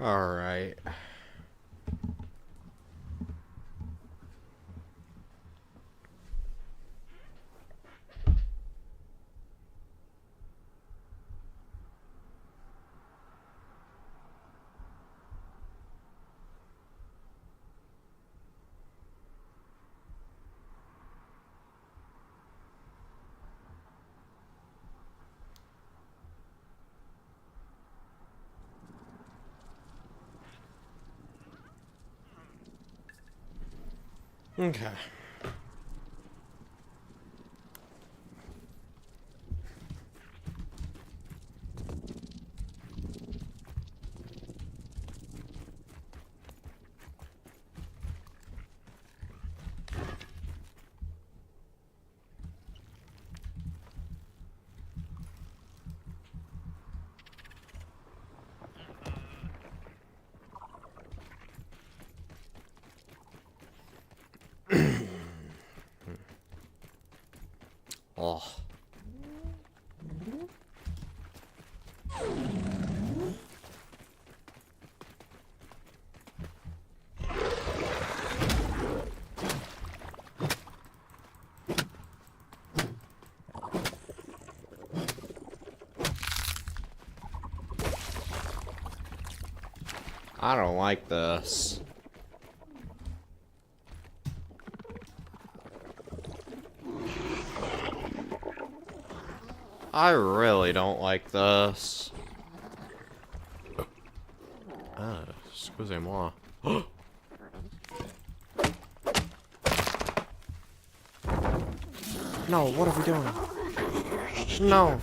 Alright. Okay. Oh. I don't like this. I really don't like this. Excusez-moi. No, what are we doing? No.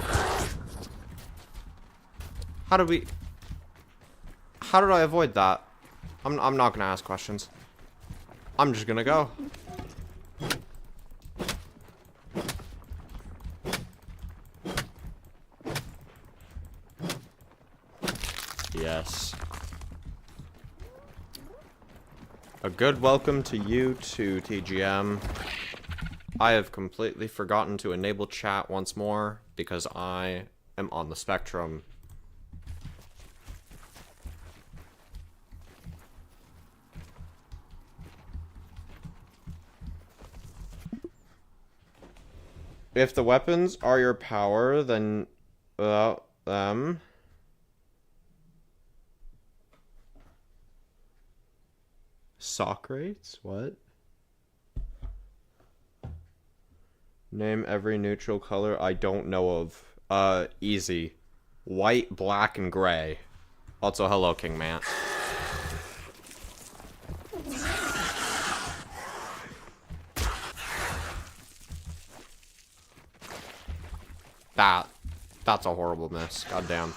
How did I avoid that? I'm not gonna ask questions. I'm just gonna go. Yes. A good welcome to you too, TGM. I have completely forgotten to enable chat once more because I am on the spectrum. If the weapons are your power, then without them... Socrates? What? Name every neutral color I don't know of. Easy. White, black, and gray. Also, hello, King Matt. That's a horrible miss. Goddamn.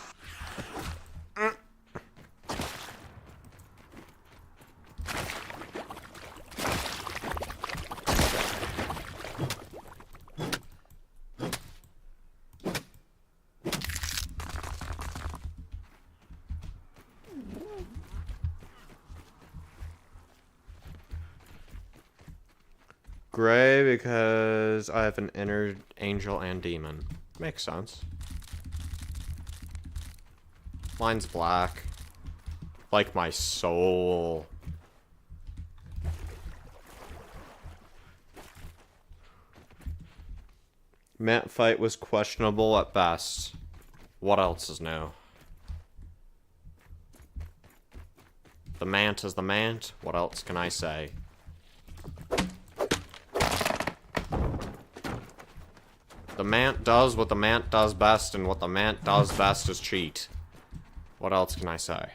Gray because I have an inner angel and demon. Makes sense. Mine's black. Like my soul. Matt fight was questionable at best. What else is new? The Mant is the Mant. What else can I say? The Mant does what the Mant does best, and what the Mant does best is cheat. What else can I say?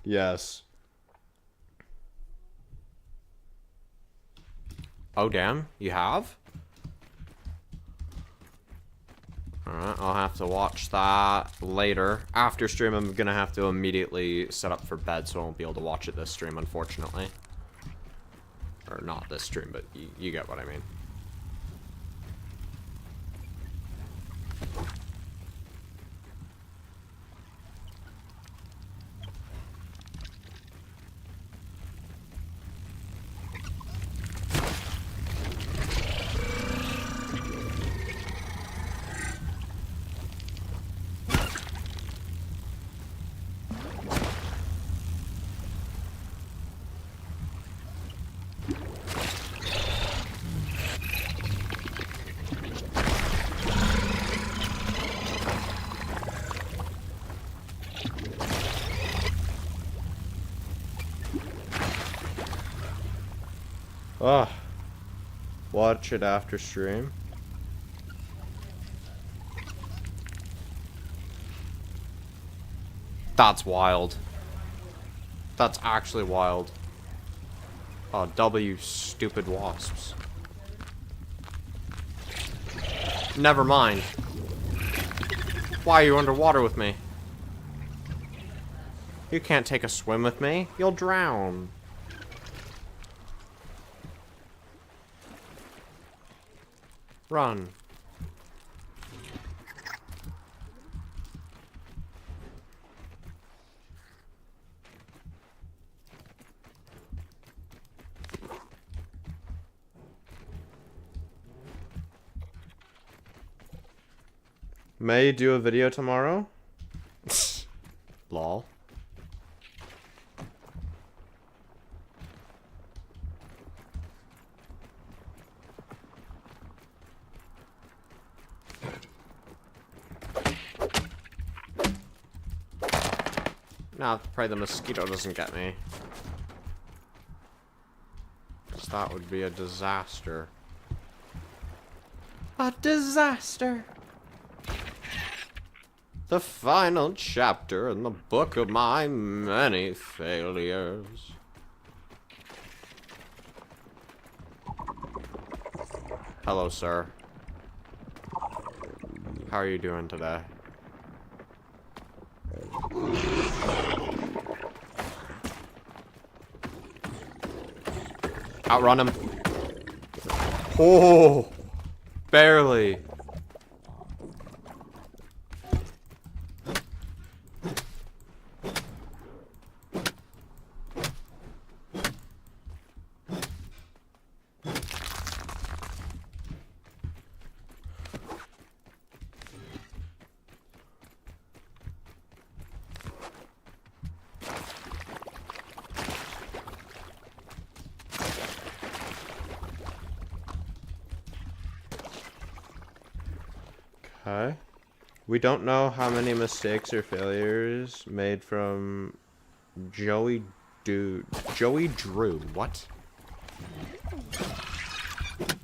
Yes. Oh, damn. You have? Alright, I'll have to watch that later. After stream, I'm gonna have to immediately set up for bed, so I won't be able to watch it this stream, unfortunately. Or not this stream, but you get what I mean. Ah, watch it after stream. That's wild. That's actually wild. Oh, W stupid wasps. Never mind. Why are you underwater with me? You can't take a swim with me. You'll drown. Run. May do a video tomorrow? Lol. Nah, pray the mosquito doesn't get me. 'Cause that would be a disaster. A disaster! The final chapter in the book of my many failures. Hello, sir. How are you doing today? Outrun him. Oh, barely. Okay. We don't know how many mistakes or failures made from Joey Drew. What?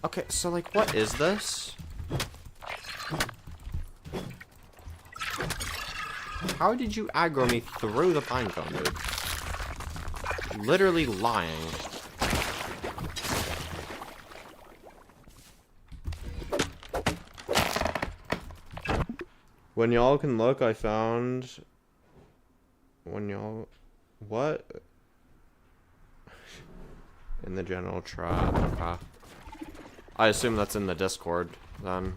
Okay, so like, what is this? How did you aggro me through the pinecone, dude? Literally lying. When y'all can look, I found... When y'all... What? In the general chat. Okay. I assume that's in the Discord, then.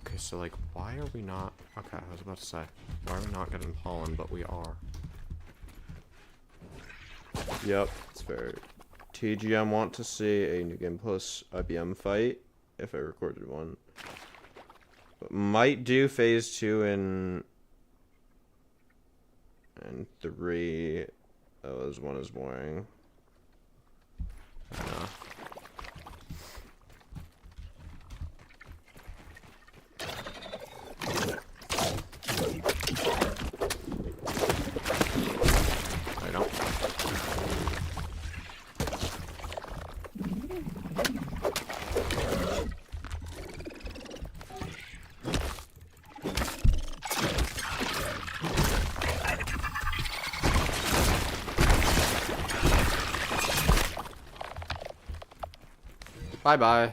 Okay, so like, why are we not... Okay, I was about to say, why are we not getting pollen, but we are. Yep, it's fair. TGM want to see a New Game Plus IBM fight, if I recorded one. But might do phase 2 and 3. That was one is boring. No. I don't. Bye-bye.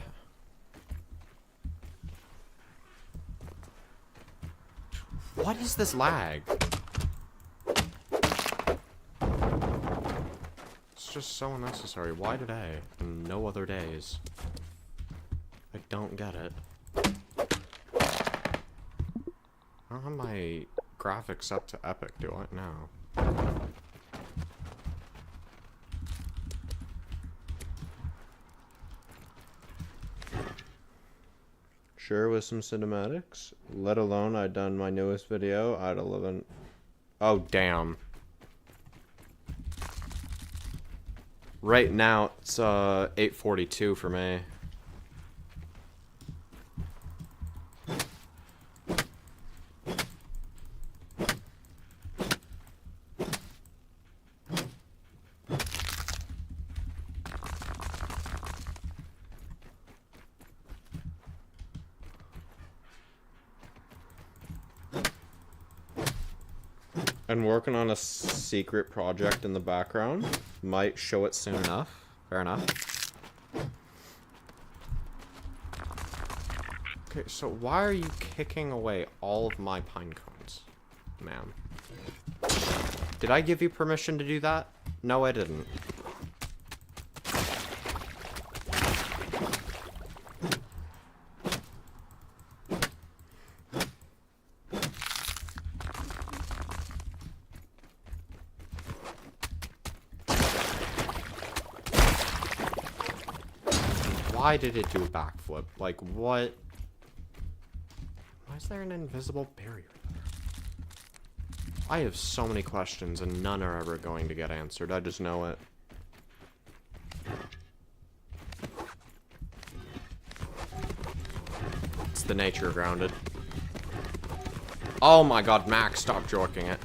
What is this lag? It's just so unnecessary. Why today and no other days? I don't get it. I don't have my graphics up to epic, do I? No. Sure, with some cinematics. Let alone I done my newest video at 11. Oh, damn. Right now, it's 8:42 for me. And working on a secret project in the background. Might show it soon enough. Fair enough. Okay, so why are you kicking away all of my pine cones, ma'am? Did I give you permission to do that? No, I didn't. Why did it do a backflip? Like, what? Why is there an invisible barrier there? I have so many questions and none are ever going to get answered. I just know it. It's the nature of Grounded. Oh my god, Max, stop joking it.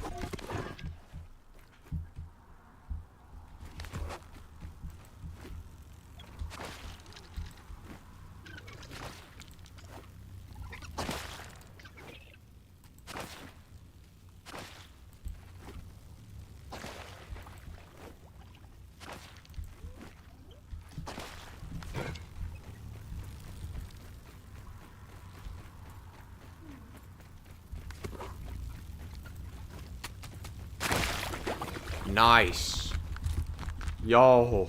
Nice. Yo.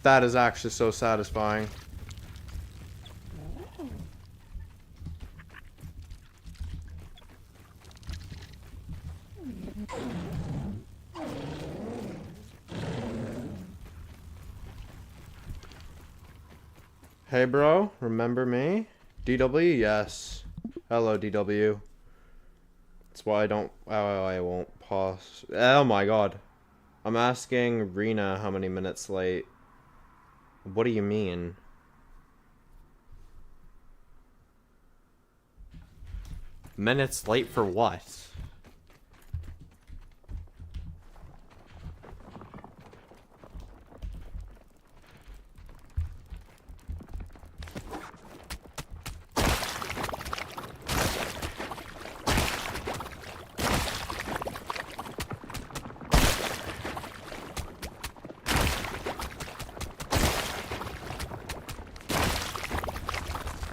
That is actually so satisfying. Hey bro, remember me? DW? Yes. Hello DW. That's why I won't pause. Oh my god. I'm asking Rena how many minutes late. What do you mean? Minutes late for what?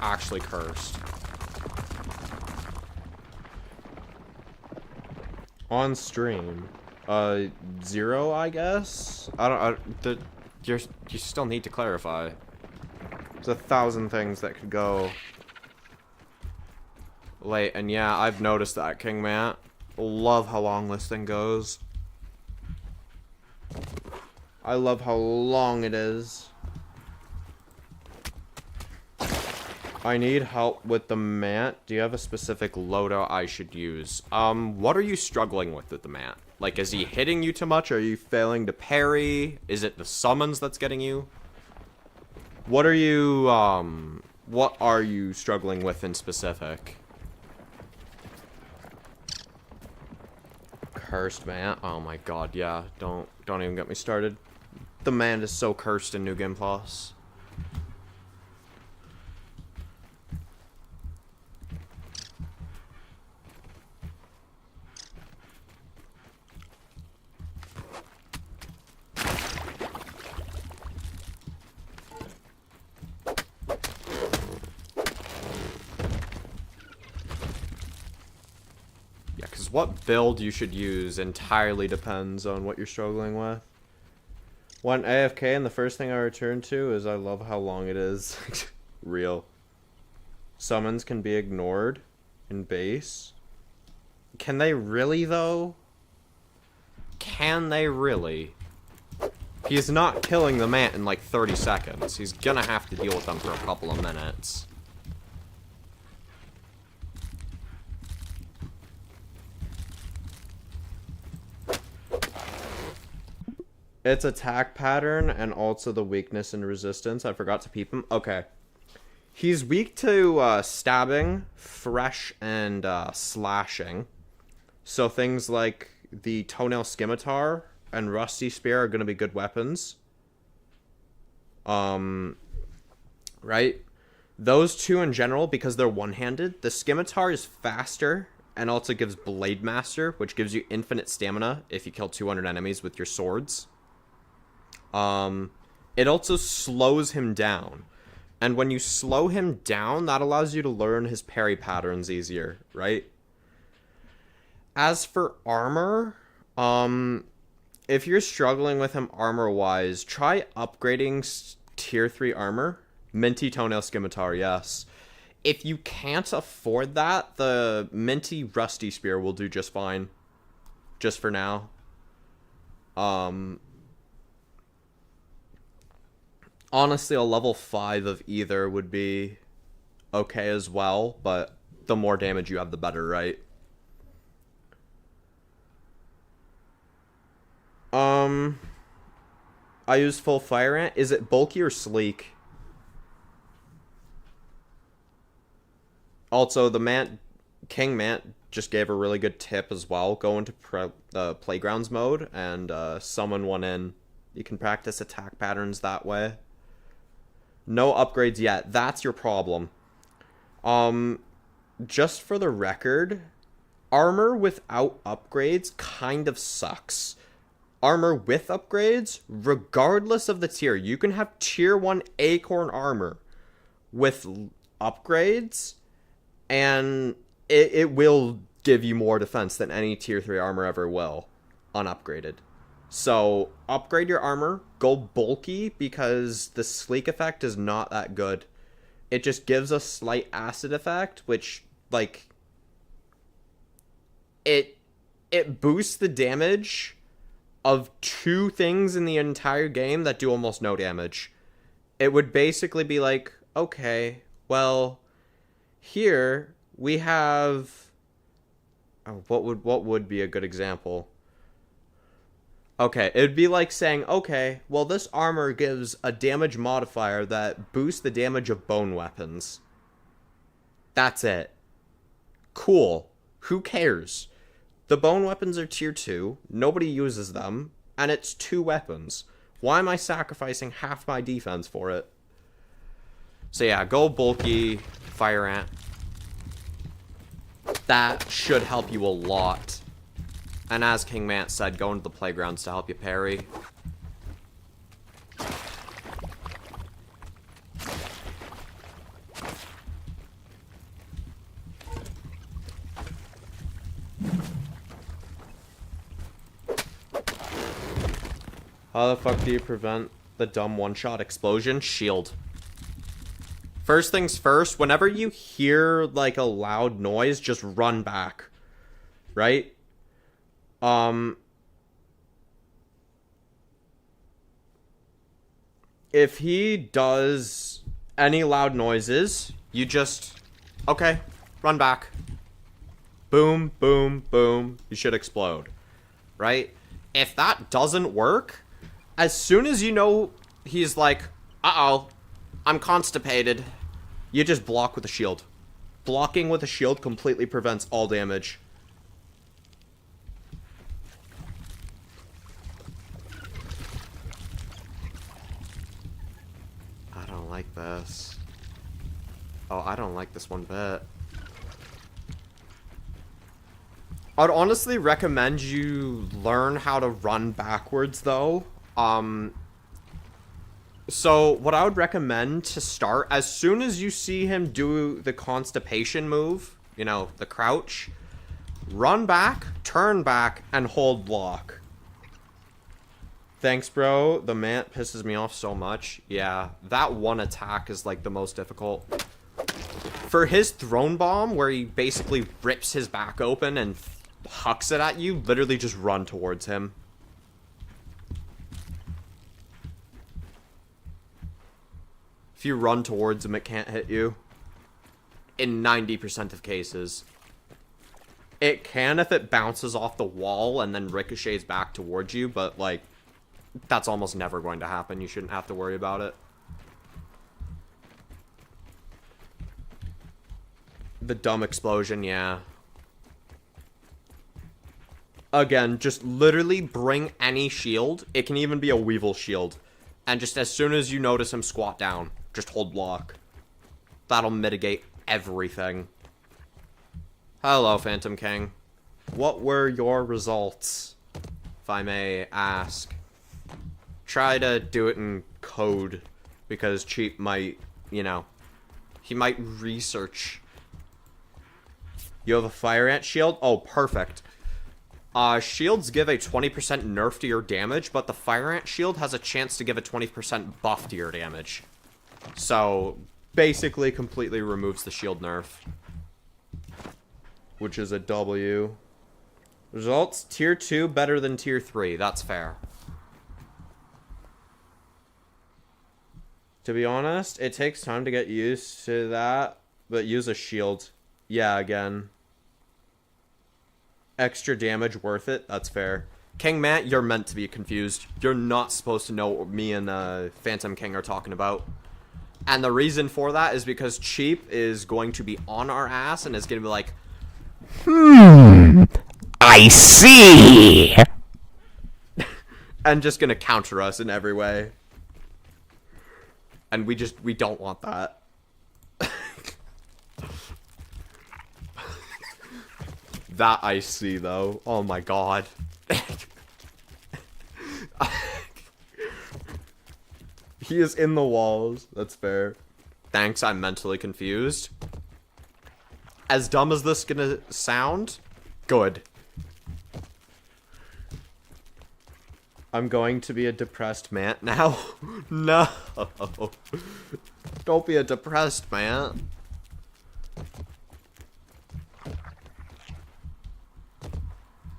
Actually cursed. On stream. 0, I guess? You still need to clarify. There's 1,000 things that could go late, and yeah, I've noticed that, King Matt. Love how long this thing goes. I love how long it is. I need help with the mat. Do you have a specific loadout I should use? What are you struggling with the mat? Like, is he hitting you too much? Are you failing to parry? Is it the summons that's getting you? What are you struggling with in specific? Cursed mat? Oh my god, yeah. Don't even get me started. The man is so cursed in New Game Plus. What build you should use entirely depends on what you're struggling with. Went AFK and the first thing I return to is I love how long it is. Real. Summons can be ignored in base. Can they really though? Can they really? He's not killing the man in like 30 seconds. He's gonna have to deal with them for a couple of minutes. It's attack pattern and also the weakness and resistance. I forgot to peep him. Okay. He's weak to stabbing, fresh, and slashing. So things like the Toenail Scimitar and Rusty Spear are going to be good weapons. Right? Those two in general, because they're one-handed. The Scimitar is faster and also gives Blade Master, which gives you infinite stamina if you kill 200 enemies with your swords. It also slows him down. And when you slow him down, that allows you to learn his parry patterns easier, right? As for armor, if you're struggling with him armor-wise, try upgrading tier 3 armor. Minty Toenail Scimitar, yes. If you can't afford that, the Minty Rusty Spear will do just fine. Just for now. Honestly, a level 5 of either would be okay as well, but the more damage you have, the better, right? I use full Fire Ant. Is it bulky or sleek? Also, the King Mant just gave a really good tip as well. Go into Playgrounds mode and summon one in. You can practice attack patterns that way. No upgrades yet. That's your problem. Just for the record, armor without upgrades kind of sucks. Armor with upgrades, regardless of the tier, you can have tier 1 acorn armor with upgrades, and it will give you more defense than any tier 3 armor ever will, unupgraded. So, upgrade your armor, go bulky, because the sleek effect is not that good. It just gives a slight acid effect, which, like, it boosts the damage of 2 things in the entire game that do almost no damage. It would basically be like, okay, well, here we have... Oh, what would be a good example? Okay, it'd be like saying, okay, well, this armor gives a damage modifier that boosts the damage of bone weapons. That's it. Cool. Who cares? The bone weapons are tier 2, nobody uses them, and it's 2 weapons. Why am I sacrificing half my defense for it? So yeah, go bulky, Fire Ant. That should help you a lot. And as King Mant said, go into the Playgrounds to help you parry. How the fuck do you prevent the dumb one-shot explosion? Shield. First things first, whenever you hear, like, a loud noise, just run back. Right? If he does any loud noises, you just... Okay, run back. Boom, boom, boom. You should explode. Right? If that doesn't work... As soon as you know he's like, uh-oh, I'm constipated, you just block with a shield. Blocking with a shield completely prevents all damage. I don't like this. Oh, I don't like this one bit. I'd honestly recommend you learn how to run backwards, though. So what I would recommend to start, as soon as you see him do the constipation move, you know, the crouch, run back, turn back, and hold block. Thanks, bro. The Mant pisses me off so much. Yeah, that one attack is, like, the most difficult. For his Throne Bomb, where he basically rips his back open and hucks it at you, literally just run towards him. If you run towards him, it can't hit you. In 90% of cases. It can if it bounces off the wall and then ricochets back towards you, but, like, that's almost never going to happen. You shouldn't have to worry about it. The dumb explosion, yeah. Again, just literally bring any shield. It can even be a Weevil shield. And just as soon as you notice him squat down, just hold block. That'll mitigate everything. Hello, Phantom King. What were your results, if I may ask? Try to do it in code, because Cheap might, you know, he might research. You have a Fire Ant shield? Oh, perfect. Shields give a 20% nerf to your damage, but the Fire Ant shield has a chance to give a 20% buff to your damage. So, basically completely removes the shield nerf. Which is a W. Results, tier 2 better than tier 3. That's fair. To be honest, it takes time to get used to that, but use a shield. Yeah, again. Extra damage worth it? That's fair. King Matt, you're meant to be confused. You're not supposed to know what me and Phantom King are talking about. And the reason for that is because Cheap is going to be on our ass and is going to be like, I see! and just going to counter us in every way. And we don't want that. That I see, though. Oh my god. He is in the walls. That's fair. Thanks, I'm mentally confused. As dumb as this gonna sound, good. I'm going to be a depressed man now. No. Don't be a depressed man.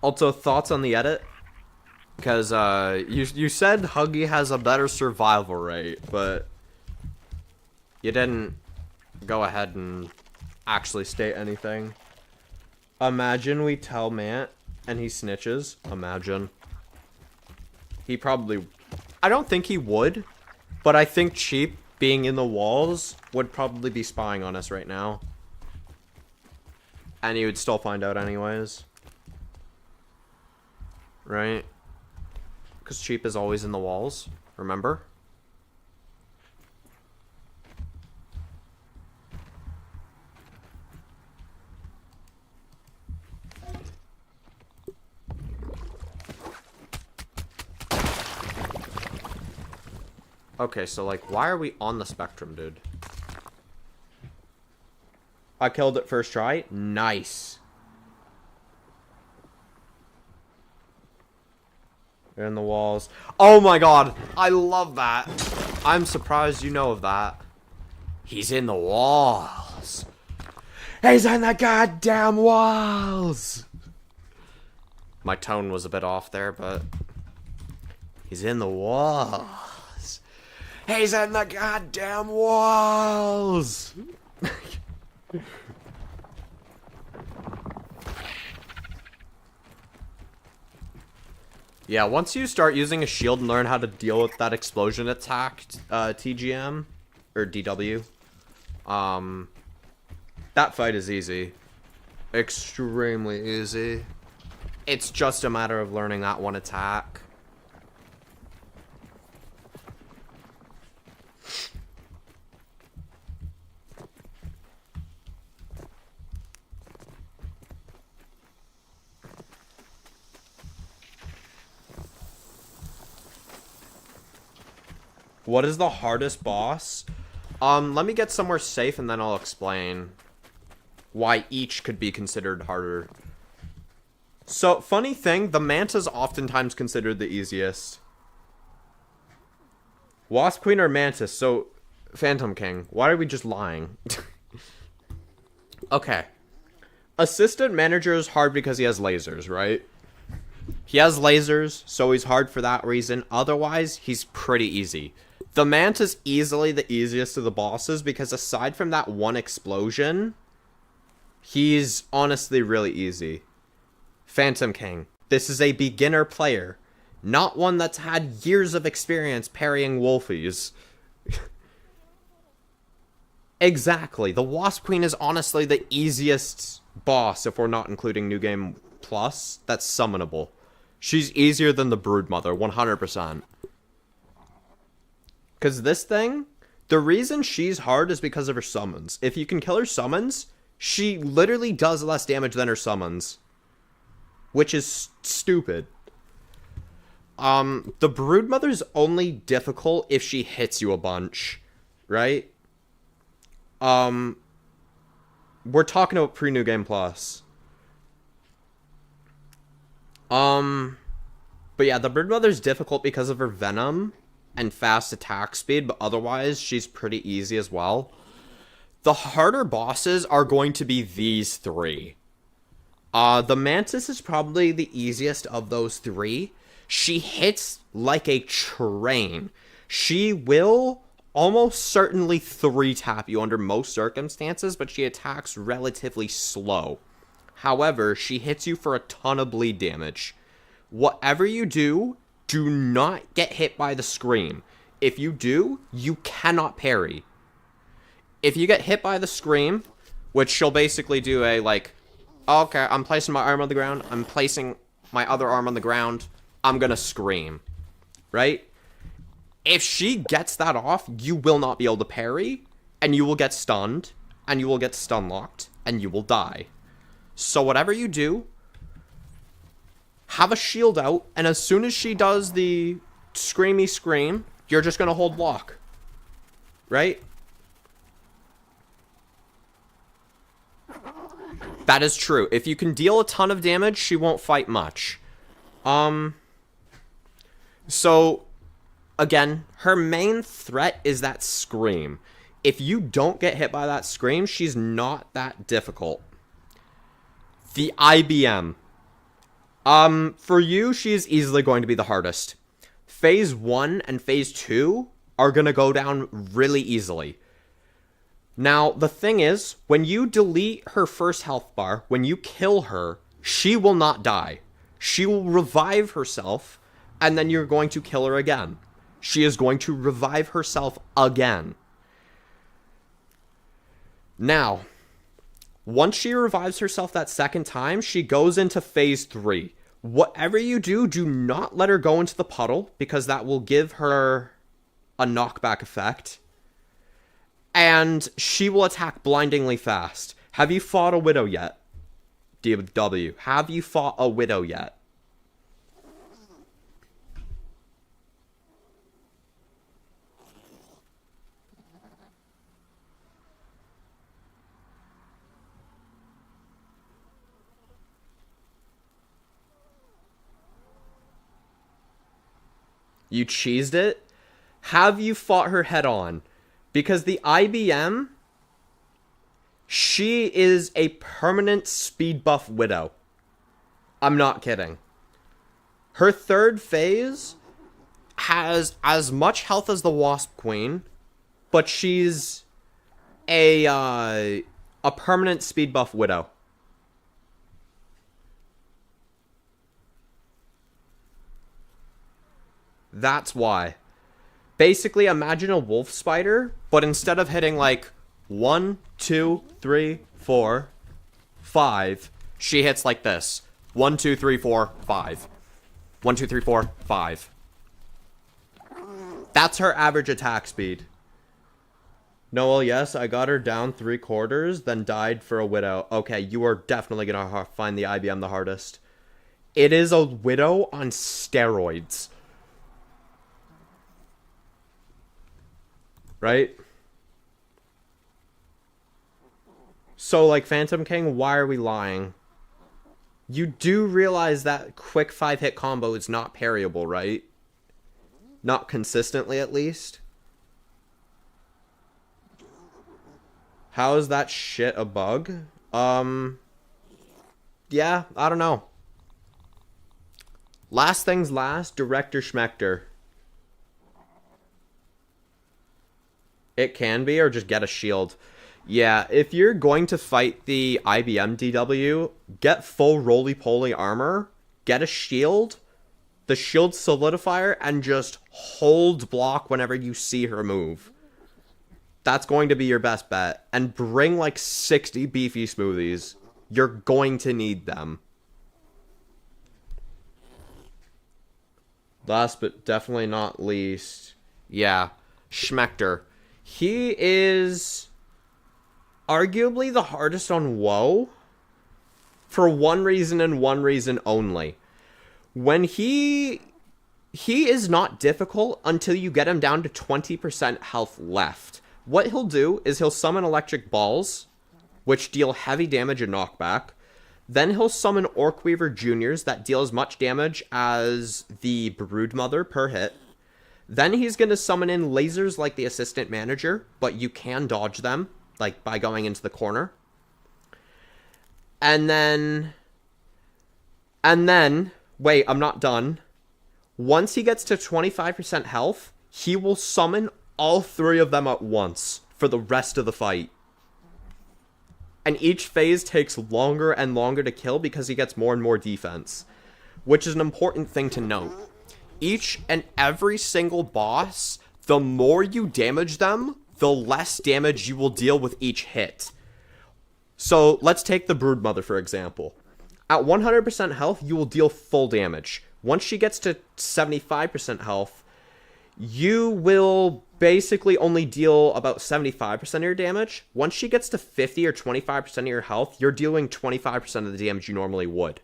Also, thoughts on the edit? Because, you said Huggy has a better survival rate, but you didn't go ahead and actually state anything. Imagine we tell Matt and he snitches. Imagine. He probably... I don't think he would, but I think Cheap being in the walls would probably be spying on us right now. And he would still find out anyways. Right? Because Cheap is always in the walls, remember? Okay, so like, why are we on the spectrum, dude? I killed it first try. Nice. They're in the walls. Oh my god, I love that. I'm surprised you know of that. He's in the walls. He's in the goddamn walls. My tone was a bit off there, but he's in the walls. He's in the goddamn walls. Yeah, once you start using a shield and learn how to deal with that explosion attack, TGM, or DW, that fight is easy. Extremely easy. It's just a matter of learning that one attack. What is the hardest boss? Let me get somewhere safe and then I'll explain why each could be considered harder. So, funny thing, the Manta's oftentimes considered the easiest. Wasp Queen or Mantis? So, Phantom King, why are we just lying? Okay. Assistant Manager is hard because he has lasers, right? He has lasers, so he's hard for that reason. Otherwise, he's pretty easy. The Manta's easily the easiest of the bosses because aside from that one explosion, he's honestly really easy. Phantom King. This is a beginner player, not one that's had years of experience parrying Wolfies. Exactly. The Wasp Queen is honestly the easiest boss if we're not including New Game Plus that's summonable. She's easier than the Broodmother, 100%. Because this thing, the reason she's hard is because of her summons. If you can kill her summons, She literally does less damage than her summons, which is stupid. The Broodmother's only difficult if she hits you a bunch, right? We're talking about pre-New Game Plus. But yeah, the Broodmother's difficult because of her venom and fast attack speed, but otherwise she's pretty easy as well. The harder bosses are going to be these three. The Mantis is probably the easiest of those three. She hits like a train. She will almost certainly 3-tap you under most circumstances, but she attacks relatively slow. However, she hits you for a ton of bleed damage. Whatever you do, do not get hit by the Scream. If you do, you cannot parry. If you get hit by the Scream, which she'll basically do a, like, okay, I'm placing my arm on the ground, I'm placing my other arm on the ground, I'm gonna scream, right? If she gets that off, you will not be able to parry, and you will get stunned, and you will get stun locked, and you will die. So whatever you do, have a shield out, and as soon as she does the screamy scream, you're just gonna hold block, right? That is true. If you can deal a ton of damage, she won't fight much. So, again, her main threat is that scream. If you don't get hit by that scream, she's not that difficult. The IBM. For you, she is easily going to be the hardest. Phase 1 and Phase 2 are going to go down really easily. Now, the thing is, when you delete her first health bar, when you kill her, she will not die. She will revive herself, and then you're going to kill her again. She is going to revive herself again. Now, once she revives herself that second time, she goes into Phase 3. Whatever you do, do not let her go into the puddle, because that will give her a knockback effect. And she will attack blindingly fast. Have you fought a Widow yet? DW, have you fought a Widow yet? You cheesed it? Have you fought her head on? Because the IBM, she is a permanent speed buff Widow. I'm not kidding. Her third phase has as much health as the Wasp Queen, but she's a permanent speed buff Widow. That's why. Basically, imagine a wolf spider, but instead of hitting like 1, 2, 3, 4, 5, she hits like this. 1, 2, 3, 4, 5. 1, 2, 3, 4, 5. That's her average attack speed. Noel, yes, I got her down 3/4, then died for a Widow. Okay, you are definitely gonna find the IBM the hardest. It is a Widow on steroids. Right? So, like, Phantom King, why are we lying? You do realize that quick 5-hit combo is not parryable, right? Not consistently, at least. How is that shit a bug? Yeah, I don't know. Last things last, Director Schmechter. It can be, or just get a shield. Yeah, if you're going to fight the IBM DW, get full roly-poly armor, get a shield, the shield solidifier, and just hold block whenever you see her move. That's going to be your best bet. And bring like 60 beefy smoothies. You're going to need them. Last but definitely not least, yeah, Schmechter. He is arguably the hardest on WoW for one reason and one reason only. When he is not difficult until you get him down to 20% health left. What he'll do is he'll summon electric balls, which deal heavy damage and knockback. Then he'll summon Orcweaver Juniors that deal as much damage as the Broodmother per hit. Then he's going to summon in lasers like the Assistant Manager, but you can dodge them, like by going into the corner. And then, wait, I'm not done. Once he gets to 25% health, he will summon all three of them at once for the rest of the fight. And each phase takes longer and longer to kill because he gets more and more defense, which is an important thing to note. Each and every single boss, the more you damage them, the less damage you will deal with each hit. So let's take the Broodmother for example. At 100% health, you will deal full damage. Once she gets to 75% health, you will basically only deal about 75% of your damage. Once she gets to 50 or 25% of your health, you're dealing 25% of the damage you normally would.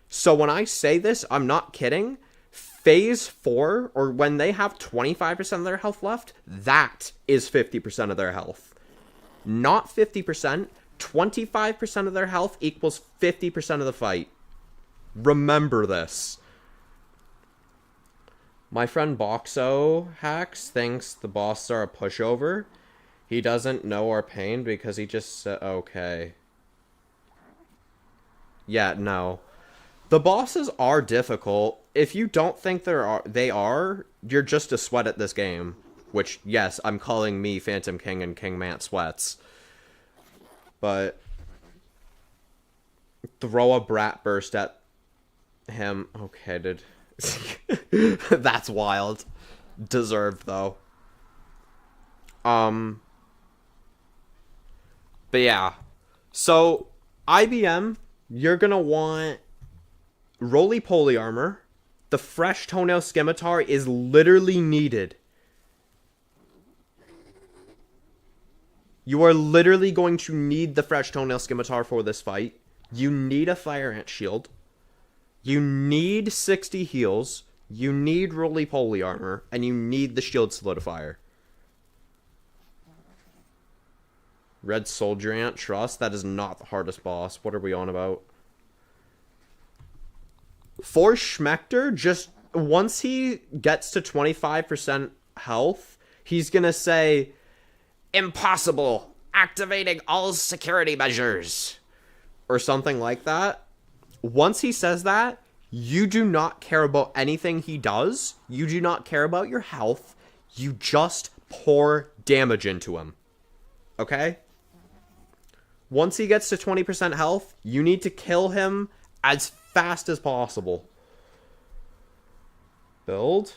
So when I say this, I'm not kidding. Phase 4, or when they have 25% of their health left, that is 50% of their health. Not 50%. 25% of their health equals 50% of the fight. Remember this. My friend Boxo Hacks thinks the bosses are a pushover. He doesn't know our pain because he just said, okay. Yeah, no. The bosses are difficult. If you don't think they are, you're just a sweat at this game. Which, yes, I'm calling me Phantom King and King Mant sweats. But throw a brat burst at him. Okay, dude. That's wild. Deserved, though. But yeah. So, IBM, you're gonna want roly-poly armor. The fresh toenail scimitar is literally needed. You are literally going to need the fresh toenail scimitar for this fight. You need a fire ant shield. You need 60 heals. You need roly-poly armor. And you need the shield solidifier. Red soldier ant trust. That is not the hardest boss. What are we on about? For Schmector, just once he gets to 25% health, he's gonna say, "Impossible! Activating all security measures!" Or something like that. Once he says that, you do not care about anything he does. You do not care about your health. You just pour damage into him. Okay? Once he gets to 20% health, you need to kill him as fast as possible. Build.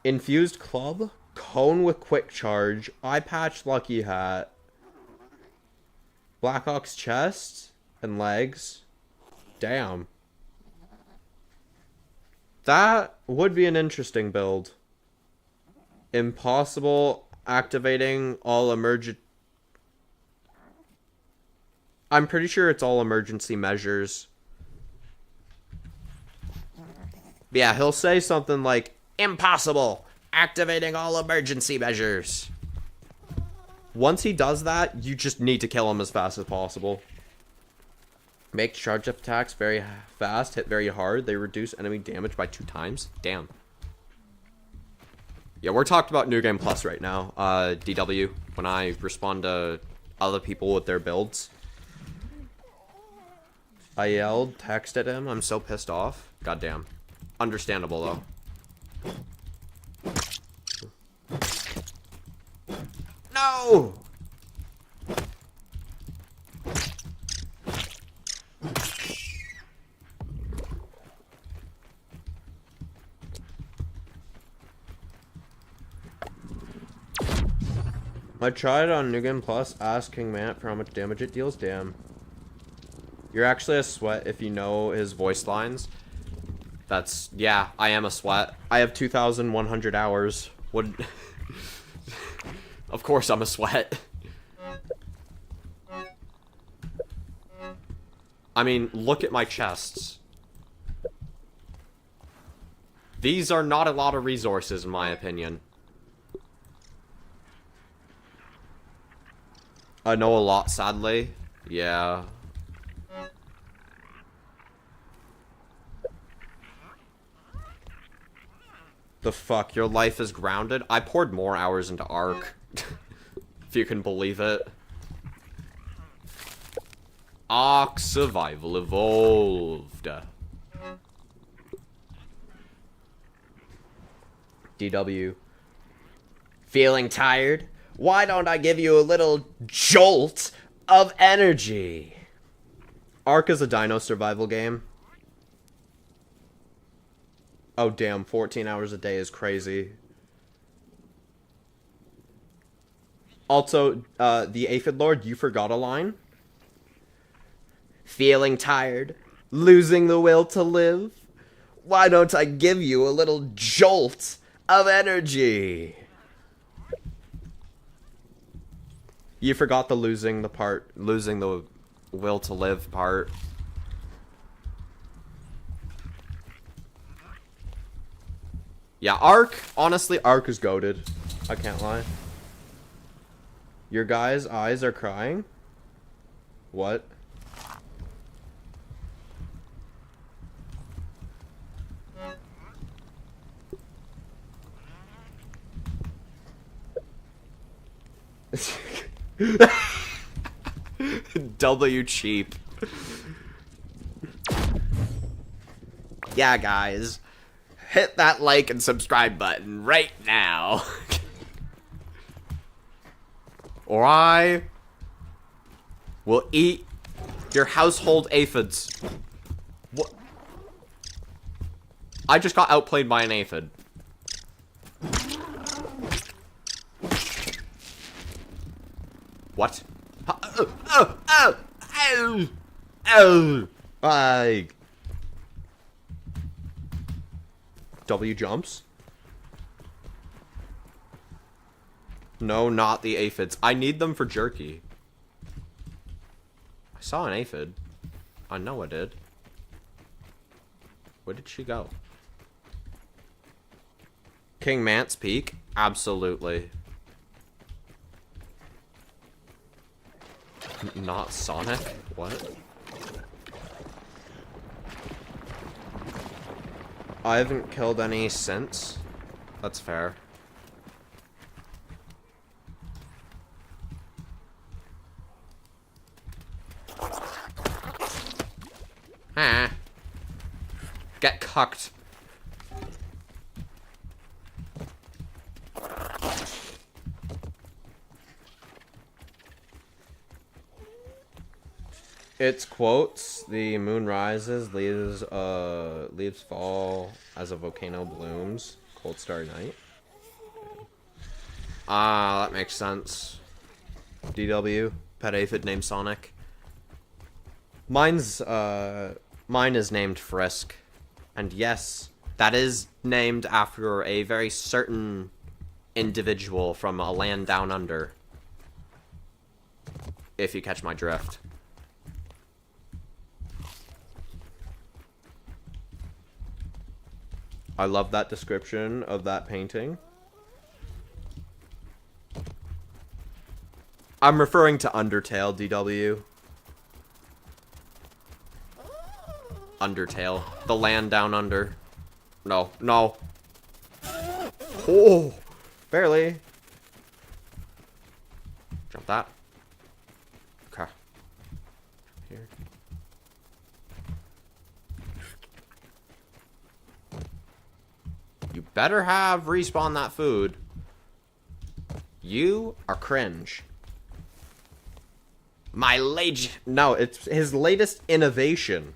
Infused club. Cone with quick charge. Eye patch lucky hat. Blackhawk's chest and legs. Damn. That would be an interesting build. Impossible activating all emergent. I'm pretty sure it's all emergency measures. Yeah, he'll say something like, "Impossible! Activating all emergency measures." Once he does that, you just need to kill him as fast as possible. Make charge up attacks very fast, hit very hard. They reduce enemy damage by 2 times. Damn. Yeah, we're talking about New Game Plus right now. DW, when I respond to other people with their builds. I yelled, texted him. I'm so pissed off. Goddamn. Understandable, though. No! I tried on New Game Plus, ask King Mant for how much damage it deals. Damn. You're actually a sweat if you know his voice lines. That's, yeah, I am a sweat. I have 2,100 hours. What? Of course I'm a sweat. I mean, look at my chests. These are not a lot of resources, in my opinion. I know a lot, sadly. Yeah. The fuck? Your life is grounded? I poured more hours into Ark. If you can believe it. Ark Survival Evolved. DW. Feeling tired? Why don't I give you a little jolt of energy? Ark is a dino survival game. Oh damn, 14 hours a day is crazy. Also, the Aphid Lord, you forgot a line. Feeling tired? Losing the will to live? Why don't I give you a little jolt of energy? You forgot the losing the will to live part. Yeah, Ark, honestly, Ark is goated. I can't lie. Your guys' eyes are crying? What? W cheap. Yeah, guys. Hit that like and subscribe button right now. Or I will eat your household aphids. What? I just got outplayed by an aphid. What? W jumps? No, not the aphids. I need them for jerky. I saw an aphid. I know I did. Where did she go? King Mance Peak? Absolutely. Not Sonic? What? I haven't killed any since. That's fair. Ah. Get cucked. It's quotes, the moon rises, leaves fall as a volcano blooms, cold starry night. Ah, that makes sense. DW, pet aphid named Sonic. Mine is named Frisk. And yes, that is named after a very certain individual from a land down under. If you catch my drift. I love that description of that painting. I'm referring to Undertale, DW. Undertale. The land down under. No, no. Oh, barely. Jump that. Okay. Here. You better have respawn that food. You are cringe. No, it's his latest innovation.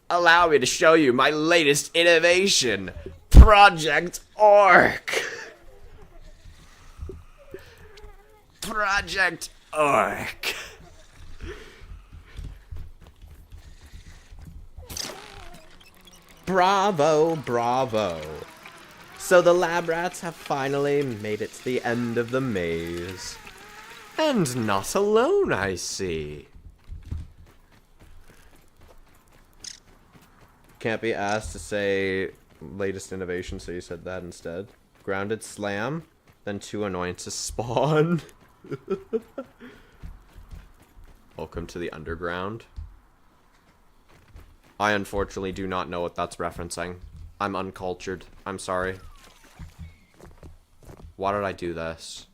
Allow me to show you my latest innovation. Project Orc. Project Orc. Bravo, bravo. So the lab rats have finally made it to the end of the maze. And not alone, I see. Can't be asked to say latest innovation, so you said that instead. Grounded slam, then 2 annoyances spawn. Welcome to the underground. I unfortunately do not know what that's referencing. I'm uncultured. I'm sorry. Why did I do this?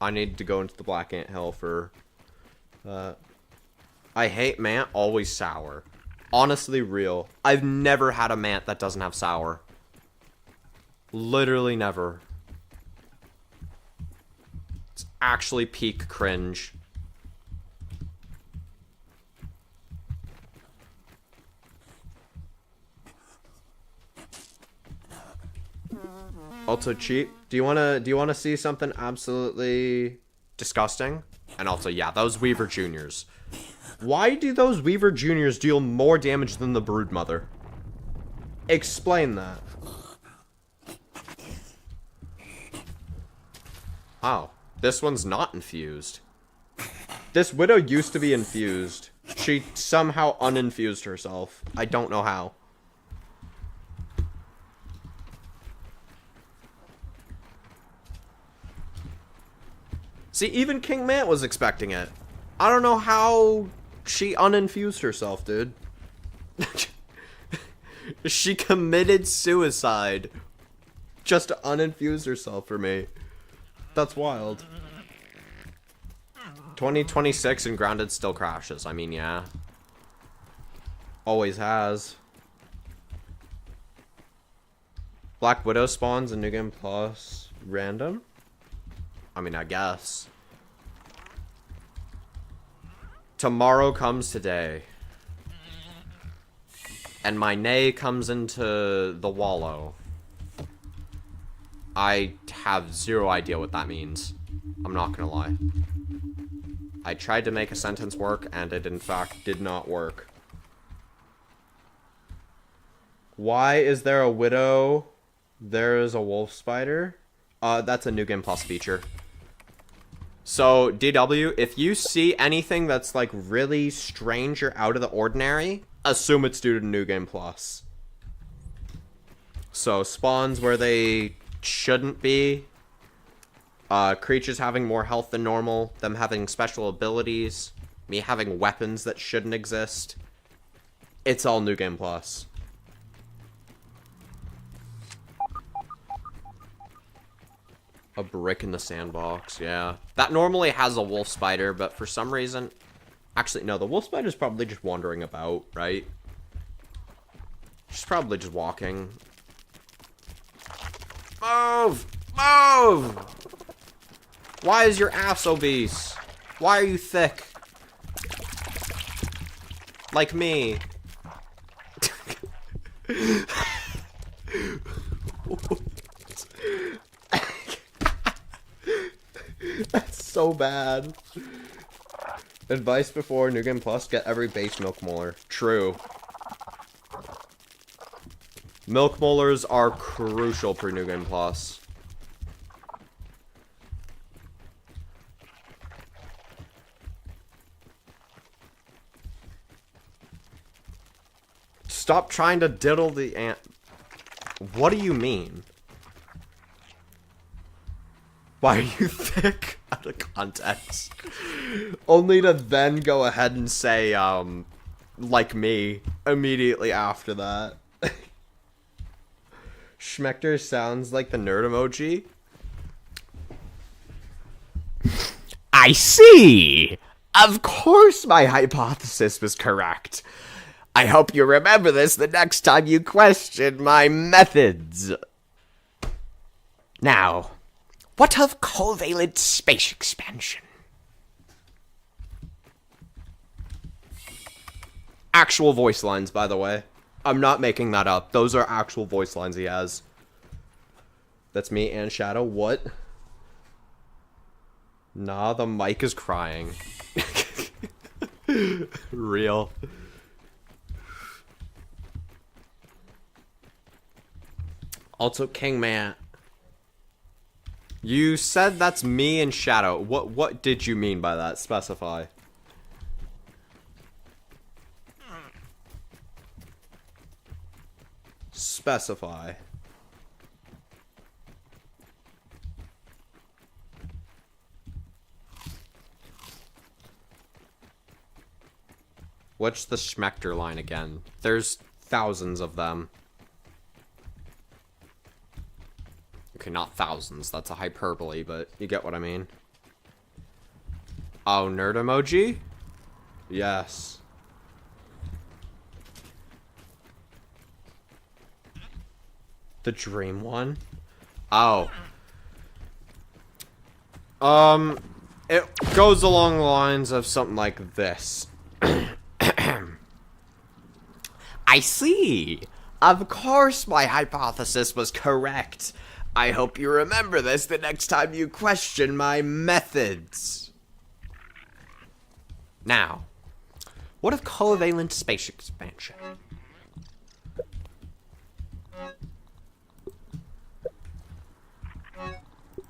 I need to go into the Black Ant Hill for... I hate mant, always sour. Honestly, real. I've never had a mant that doesn't have sour. Literally never. It's actually peak cringe. Also cheap. Do you wanna see something absolutely disgusting? And also, yeah, those Weaver Juniors. Why do those Weaver Juniors deal more damage than the Broodmother? Explain that. Oh, this one's not infused. This Widow used to be infused. She somehow uninfused herself. I don't know how. See, even King Mant was expecting it. I don't know how she uninfused herself, dude. She committed suicide just to uninfuse herself for me. That's wild. 2026 and Grounded still crashes. I mean, yeah. Always has. Black Widow spawns in New Game Plus random? I mean, I guess. Tomorrow comes today. And my nay comes into the wallow. I have zero idea what that means. I'm not gonna lie. I tried to make a sentence work, and it in fact did not work. Why is there a widow? There is a wolf spider? That's a New Game Plus feature. So, DW, if you see anything that's, like, really strange or out of the ordinary, assume it's due to New Game Plus. So, spawns where they shouldn't be, creatures having more health than normal, them having special abilities, me having weapons that shouldn't exist. It's all New Game Plus. A brick in the sandbox, yeah. That normally has a wolf spider, but for some reason... Actually, no, the wolf spider's probably just wandering about, right? She's probably just walking. Move! Move! Why is your ass obese? Why are you thick? Like me. That's so bad. Advice before New Game Plus, get every base milk molar. True. Milk molars are crucial for New Game Plus. Stop trying to diddle the ant. What do you mean? Why are you thick? Out of context. Only to then go ahead and say, like me, immediately after that. Schmector sounds like the nerd emoji. I see! Of course my hypothesis was correct. I hope you remember this the next time you question my methods. Now, what of covalent space expansion? Actual voice lines, by the way. I'm not making that up. Those are actual voice lines he has. That's me and Shadow. What? Nah, the mic is crying. Real. Also, King Man. You said that's me and Shadow. What did you mean by that? Specify. Specify. What's the Schmechter line again? There's thousands of them. Okay, not thousands. That's a hyperbole, but you get what I mean. Oh, nerd emoji? Yes. The dream one? Oh. It goes along the lines of something like this. I see. Of course my hypothesis was correct. I hope you remember this the next time you question my methods. Now, what of covalent space expansion?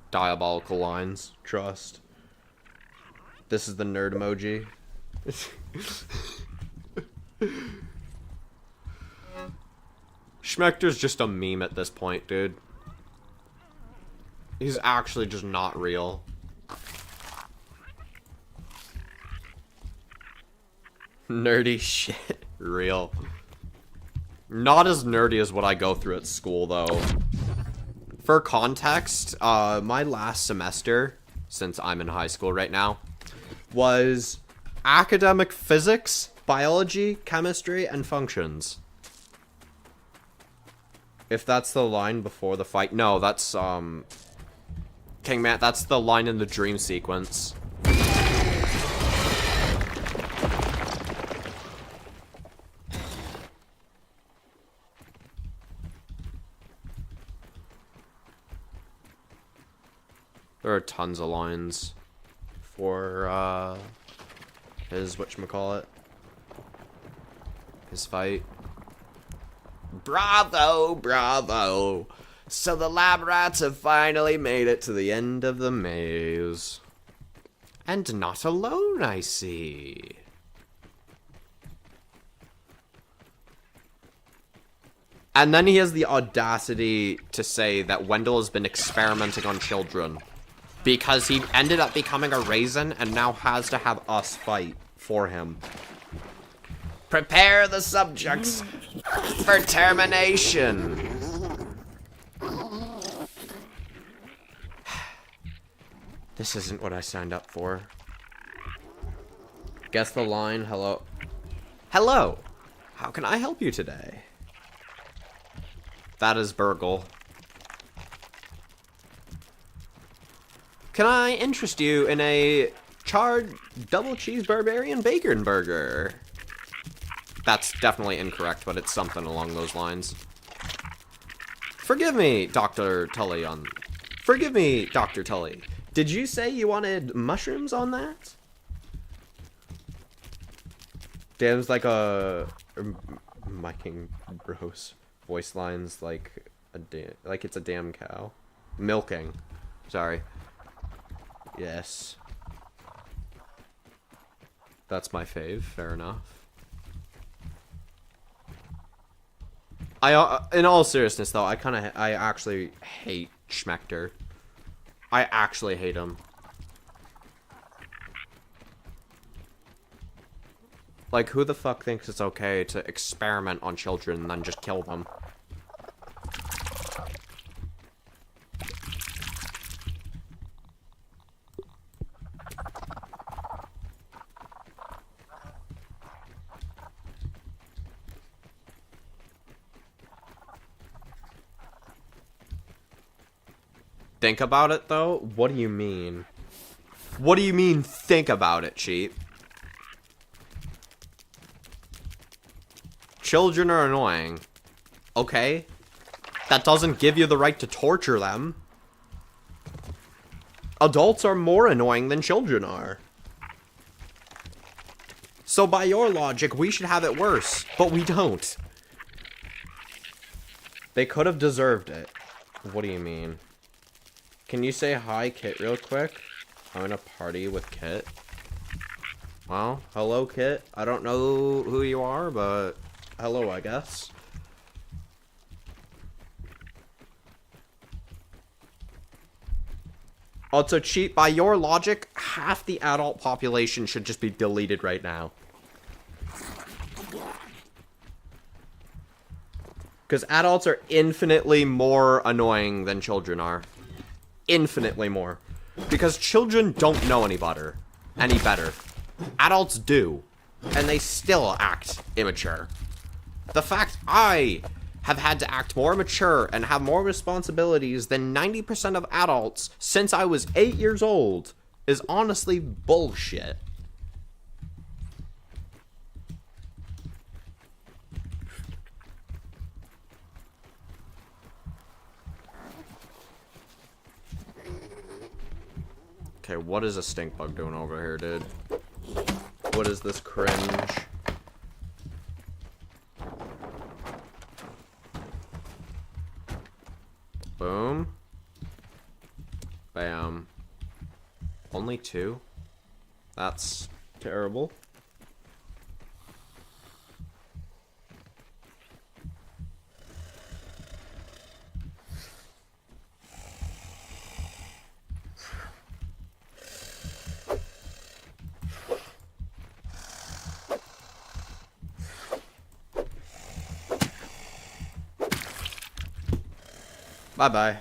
Diabolical lines. Trust. This is the nerd emoji. Schmechter's just a meme at this point, dude. He's actually just not real. Nerdy shit. Real. Not as nerdy as what I go through at school, though. For context, my last semester, since I'm in high school right now, was academic physics, biology, chemistry, and functions. If that's the line before the fight. No, that's, King Matt, that's the line in the dream sequence. There are tons of lines for, his, whatchamacallit, his fight. Bravo, bravo. So the lab rats have finally made it to the end of the maze. And not alone, I see. And then he has the audacity to say that Wendell has been experimenting on children. Because he ended up becoming a raisin and now has to have us fight for him. Prepare the subjects for termination. This isn't what I signed up for. Guess the line, hello. Hello! How can I help you today? That is Burgle. Can I interest you in a charred double cheese barbarian bacon burger? That's definitely incorrect, but it's something along those lines. Forgive me, Dr. Tully on... Forgive me, Dr. Tully. Did you say you wanted mushrooms on that? Damn's like a... My King Bros voice lines like like it's a damn cow. Milking. Sorry. Yes. That's my fave, fair enough. In all seriousness though, I actually hate Schmechter. I actually hate him. Like, who the fuck thinks it's okay to experiment on children and then just kill them? Think about it, though? What do you mean? What do you mean, think about it, Cheap? Children are annoying. Okay. That doesn't give you the right to torture them. Adults are more annoying than children are. So by your logic, we should have it worse. But we don't. They could have deserved it. What do you mean? Can you say hi, Kit, real quick? I'm in a party with Kit. Well, hello, Kit. I don't know who you are, but hello, I guess. Also, cheat, by your logic, half the adult population should just be deleted right now. Because adults are infinitely more annoying than children are. Infinitely more. Because children don't know any better. Adults do. And they still act immature. The fact I have had to act more mature and have more responsibilities than 90% of adults since I was 8 years old is honestly bullshit. Okay, what is a stink bug doing over here, dude? What is this cringe? Boom. Bam. Only 2? That's terrible. Bye-bye.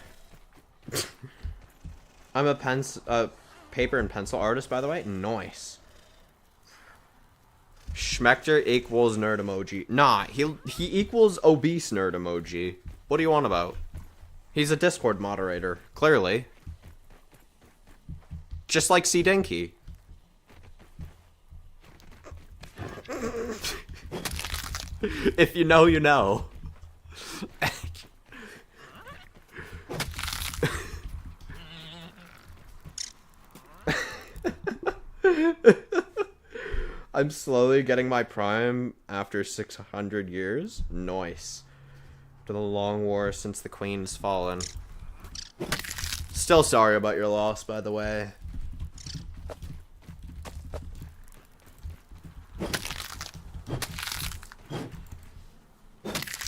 I'm a paper and pencil artist, by the way. Nice. Schmechter equals nerd emoji. Nah, he equals obese nerd emoji. What do you want about? He's a Discord moderator, clearly. Just like C. Dinky. If you know, you know. I'm slowly getting my prime after 600 years. Nice. After the long war since the queen's fallen. Still sorry about your loss, by the way.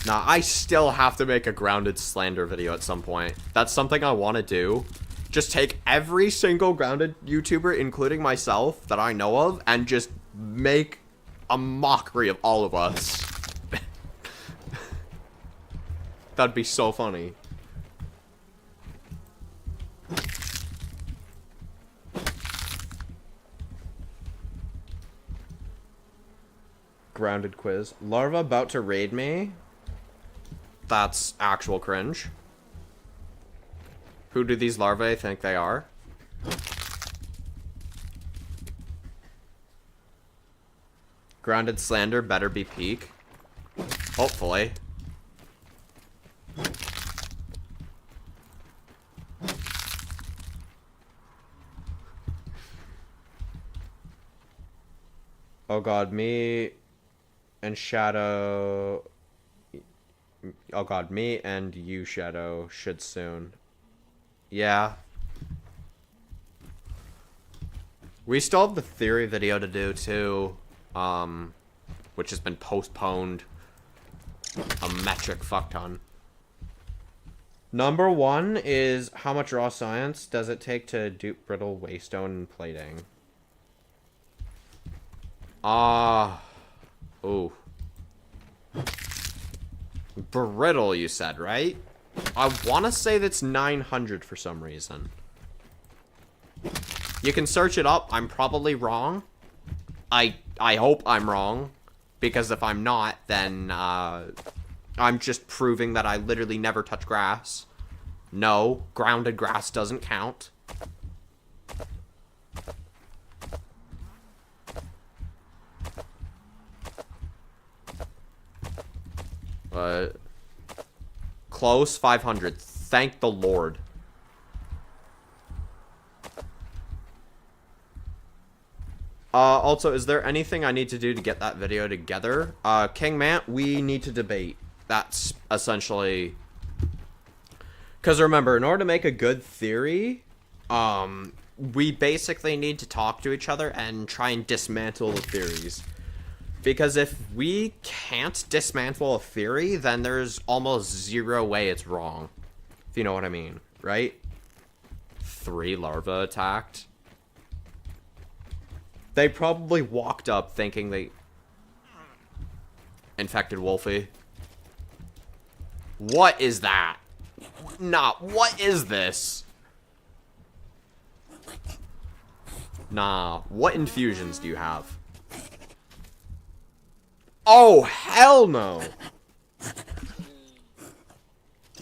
Nah, I still have to make a grounded slander video at some point. That's something I want to do. Just take every single grounded YouTuber, including myself, that I know of, and just make a mockery of all of us. That'd be so funny. Grounded quiz. Larva about to raid me? That's actual cringe. Who do these larvae think they are? Grounded slander better be peak. Hopefully. Oh god, me and Shadow... Oh god, me and you, Shadow, should soon. Yeah. We still have the theory video to do, too. Which has been postponed a metric fuck ton. Number 1 is how much raw science does it take to dupe brittle waystone plating? Ooh. Brittle, you said, right? I want to say that's 900 for some reason. You can search it up. I'm probably wrong. I hope I'm wrong. Because if I'm not, then, I'm just proving that I literally never touch grass. No, grounded grass doesn't count. Close, 500. Thank the Lord. Also, is there anything I need to do to get that video together? King Mant, we need to debate. That's essentially... Because remember, in order to make a good theory, we basically need to talk to each other and try and dismantle the theories. Because if we can't dismantle a theory, then there's almost zero way it's wrong. If you know what I mean, right? 3 larvae attacked. They probably walked up thinking they infected Wolfie. What is that? Nah, what is this? Nah, what infusions do you have? Oh, hell no!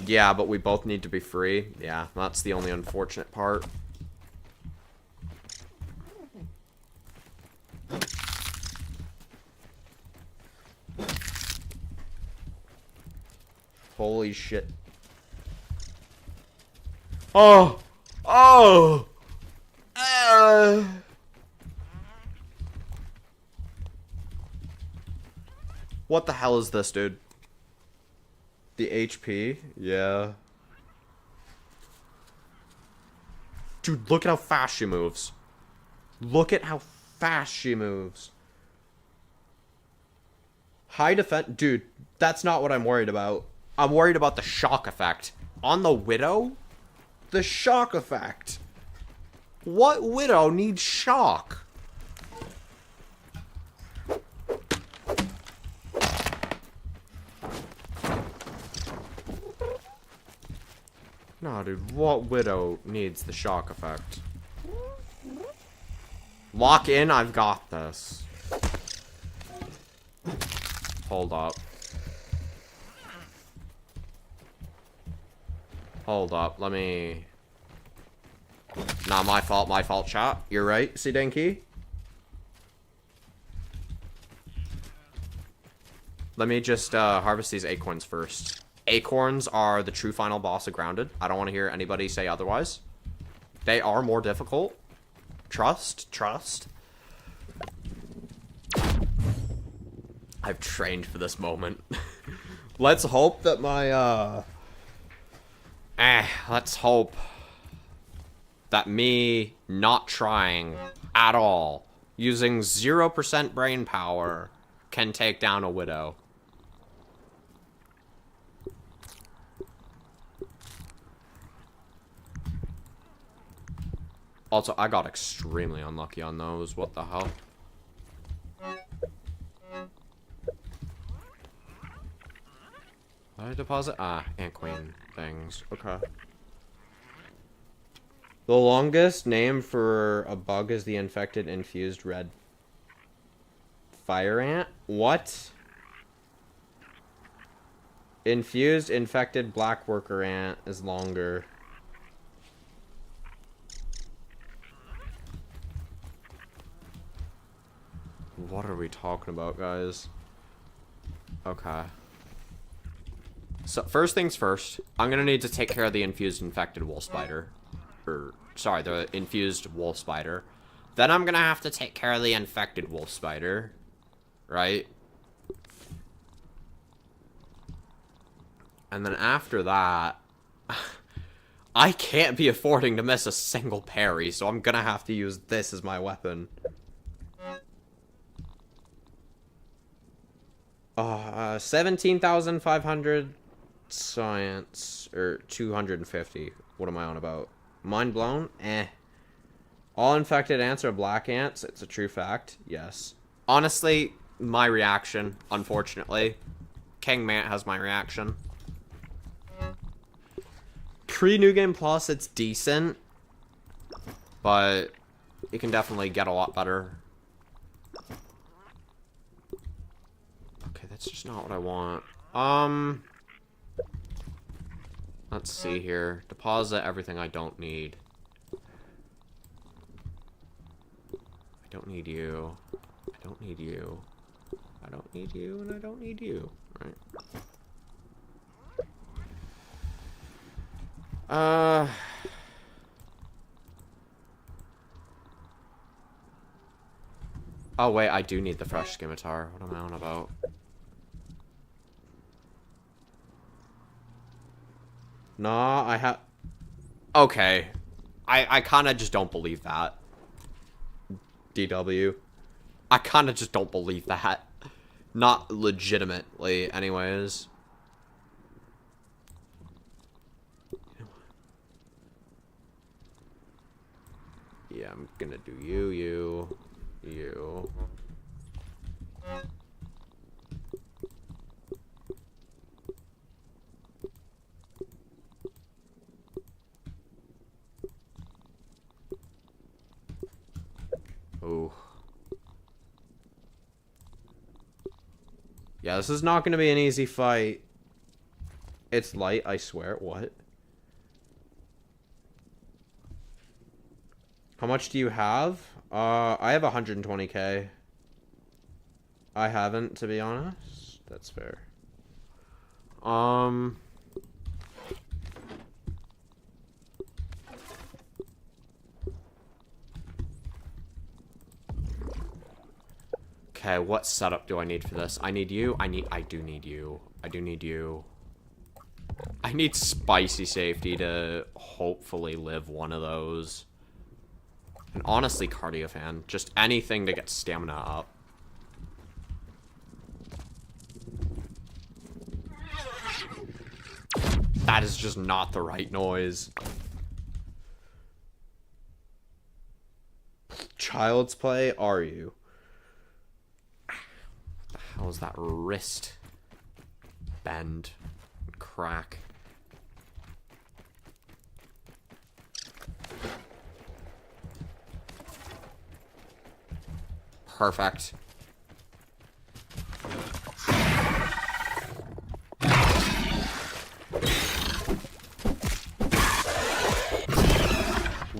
Yeah, but we both need to be free. Yeah, that's the only unfortunate part. Holy shit. Oh! Oh! What the hell is this, dude? The HP? Yeah. Dude, look at how fast she moves. Look at how fast she moves. High defense... Dude, that's not what I'm worried about. I'm worried about the shock effect. On the Widow? The shock effect. What Widow needs shock? No, dude, what Widow needs the shock effect? Lock in, I've got this. Hold up. Hold up, let me... Not my fault, chat. You're right, Sidenki. Let me just harvest these acorns first. Acorns are the true final boss of Grounded. I don't want to hear anybody say otherwise. They are more difficult. Trust. I've trained for this moment. Let's hope that my, let's hope that me not trying at all, using 0% brain power, can take down a Widow. Also, I got extremely unlucky on those. What the hell? Did I deposit? Ah, Ant Queen things. Okay. The longest name for a bug is the infected infused red fire ant? What? Infused infected black worker ant is longer. What are we talking about, guys? Okay. So, first things first, I'm gonna need to take care of the infused infected wolf spider. Sorry, the infused wolf spider. Then I'm gonna have to take care of the infected wolf spider. Right? And then after that... I can't be affording to miss a single parry, so I'm gonna have to use this as my weapon. 17,500 science, or 250. What am I on about? Mind blown? Eh. All infected ants are black ants. It's a true fact. Yes. Honestly, my reaction, unfortunately. King Mant has my reaction. Pre-New Game Plus, it's decent. But it can definitely get a lot better. That's just not what I want. Let's see here. Deposit everything I don't need. I don't need you. I don't need you. I don't need you, and I don't need you. Right. Oh, wait, I do need the fresh scimitar. What am I on about? Nah, I have... Okay. I kind of just don't believe that. DW. I kind of just don't believe that. Not legitimately, anyways. Yeah, I'm gonna do you. Ooh. Yeah, this is not gonna be an easy fight. It's light, I swear. What? How much do you have? I have 120k. I haven't, to be honest. That's fair. Okay, what setup do I need for this? I need you. I do need you. I do need you. I need spicy safety to hopefully live one of those. And honestly, cardio fan. Just anything to get stamina up. That is just not the right noise. Child's play, are you? What the hell is that wrist? Bend. Crack. Perfect.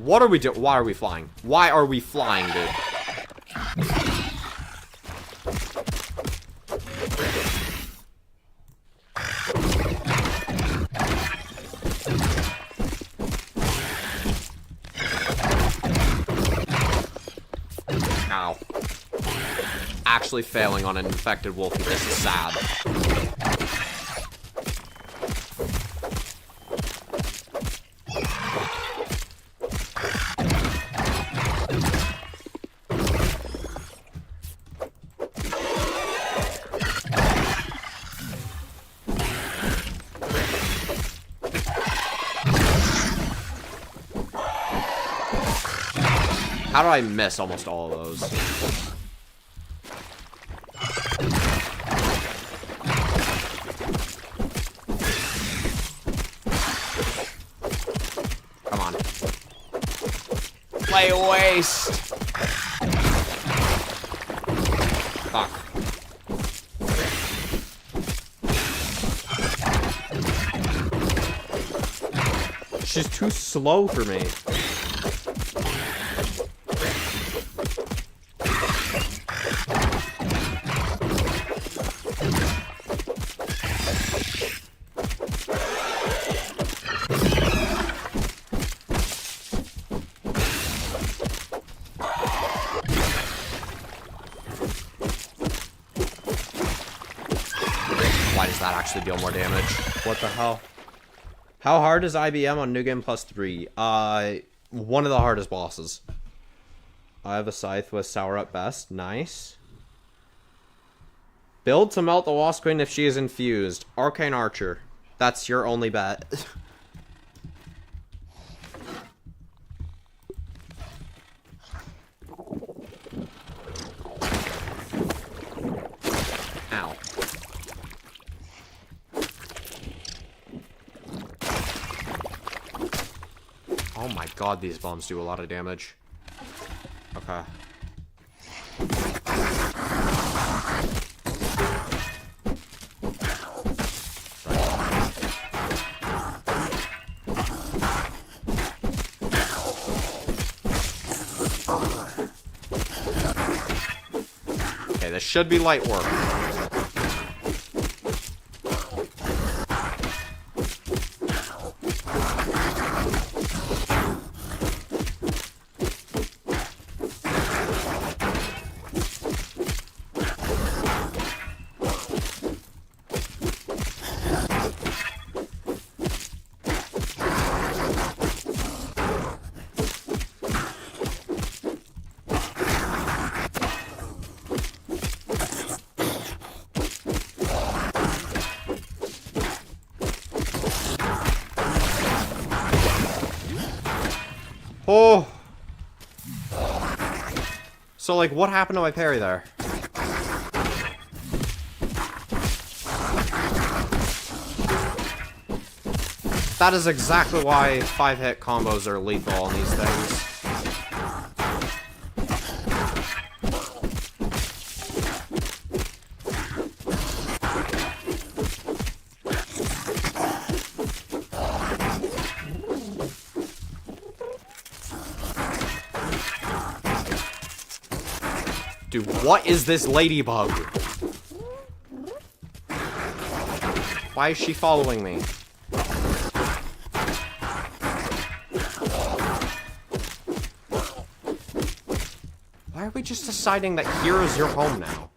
What are we doing? Why are we flying? Why are we flying, dude? Ow. Actually failing on an infected wolfie. This is sad. How do I miss almost all of those? Come on. Play waste. Fuck. She's too slow for me. Why does that actually deal more damage? What the hell? How hard is IBM on New Game Plus 3? One of the hardest bosses. I have a scythe with Sour at best. Nice. Build to melt the Wasp Queen if she is infused. Arcane Archer. That's your only bet. Ow. Oh my god, these bombs do a lot of damage. Okay. Okay, this should be light work. Oh. So, like, what happened to my parry there? That is exactly why 5-hit combos are lethal on these things. Dude, what is this ladybug? Why is she following me? Why are we just deciding that here is your home now?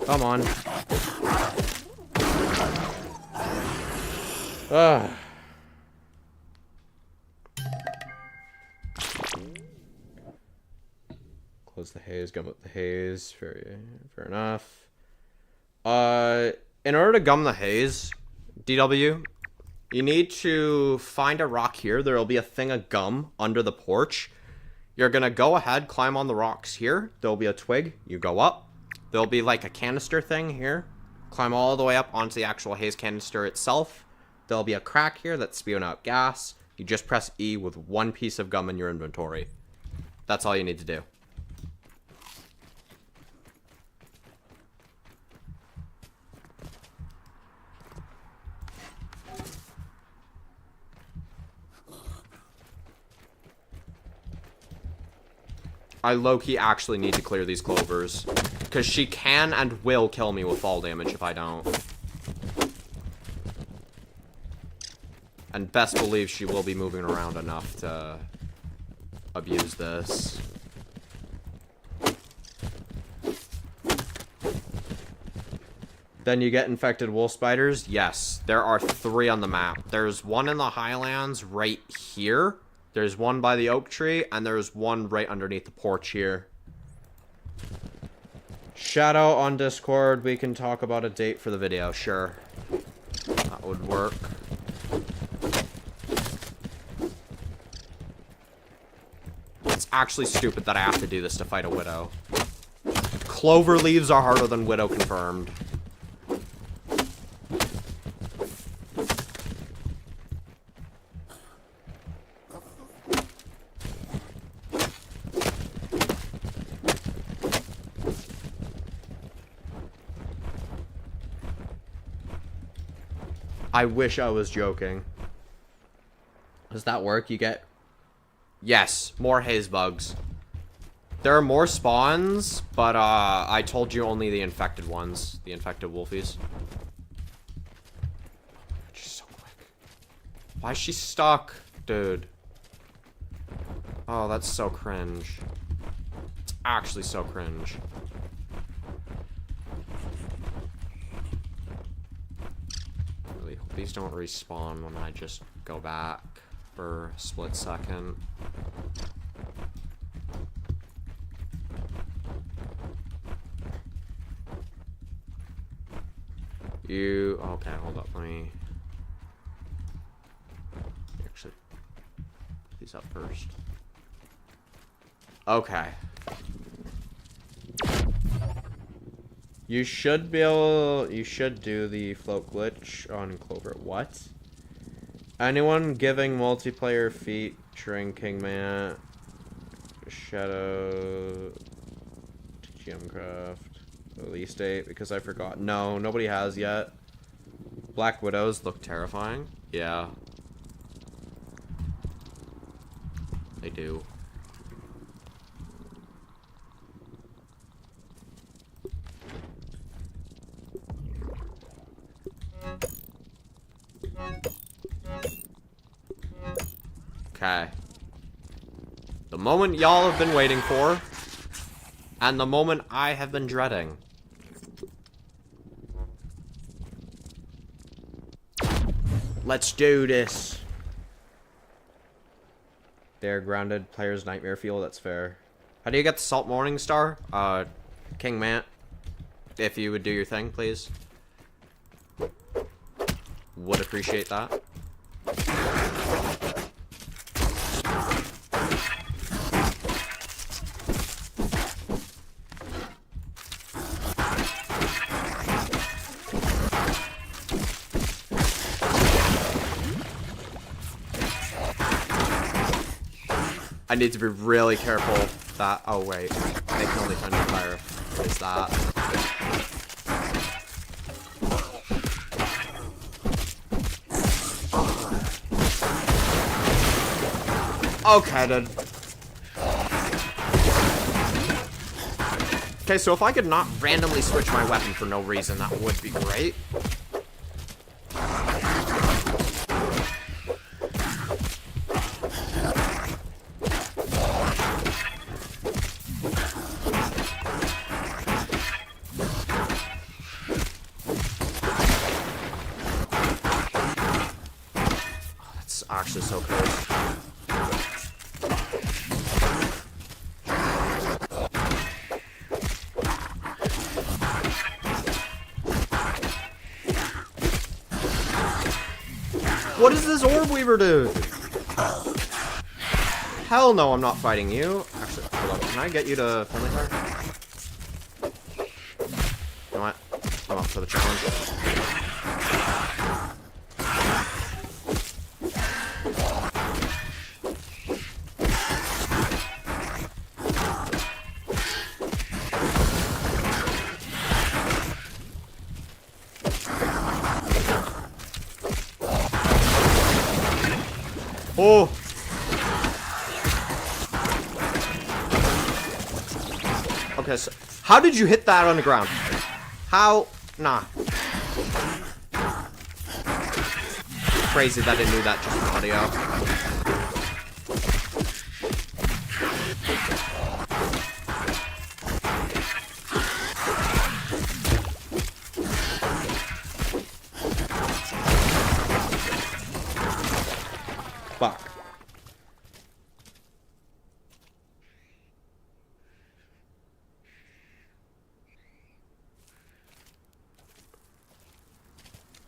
Come on. Ugh. Close the haze, gum up the haze. Fair enough. In order to gum the haze, DW, you need to find a rock here. There will be a thing of gum under the porch. You're gonna go ahead, climb on the rocks here. There'll be a twig. You go up. There'll be like a canister thing here. Climb all the way up onto the actual haze canister itself. There'll be a crack here that's spewing out gas. You just press E with one piece of gum in your inventory. That's all you need to do. I low-key actually need to clear these clovers. Because she can and will kill me with fall damage if I don't. And best believe she will be moving around enough to abuse this. Then you get infected wolf spiders. Yes, there are 3 on the map. There's one in the highlands right here. There's one by the oak tree, and there's one right underneath the porch here. Shadow on Discord, we can talk about a date for the video, sure. That would work. It's actually stupid that I have to do this to fight a widow. Clover leaves are harder than widow confirmed. I wish I was joking. Does that work? You get... Yes, more haze bugs. There are more spawns, but I told you only the infected ones. The infected wolfies. She's so quick. Why is she stuck? Dude. Oh, that's so cringe. It's actually so cringe. These don't respawn when I just go back for a split second. Okay, hold up, let me actually put these up first. Okay. You should do the float glitch on Clover. What? Anyone giving multiplayer featuring Kingman, Shadow, GMcraft, release date? Because I forgot. No, nobody has yet. Black Widows look terrifying. Yeah. They do. Okay. The moment y'all have been waiting for, and the moment I have been dreading. Let's do this. They're grounded player's nightmare fuel, that's fair. How do you get the Salt Morning Star? King Mant, if you would do your thing, please. Would appreciate that. I need to be really careful that... Oh, wait. They can only turn on fire if it's that. Okay, then. Okay, so if I could not randomly switch my weapon for no reason, that would be great. That's actually so close. What does this Orb Weaver do? Hell no, I'm not fighting you. Actually, hold on. Can I get you to friendly fire? You know what? I'm up for the challenge. Oh! Okay, so how did you hit that on the ground? How? Nah. Crazy that I knew that just from audio. Fuck.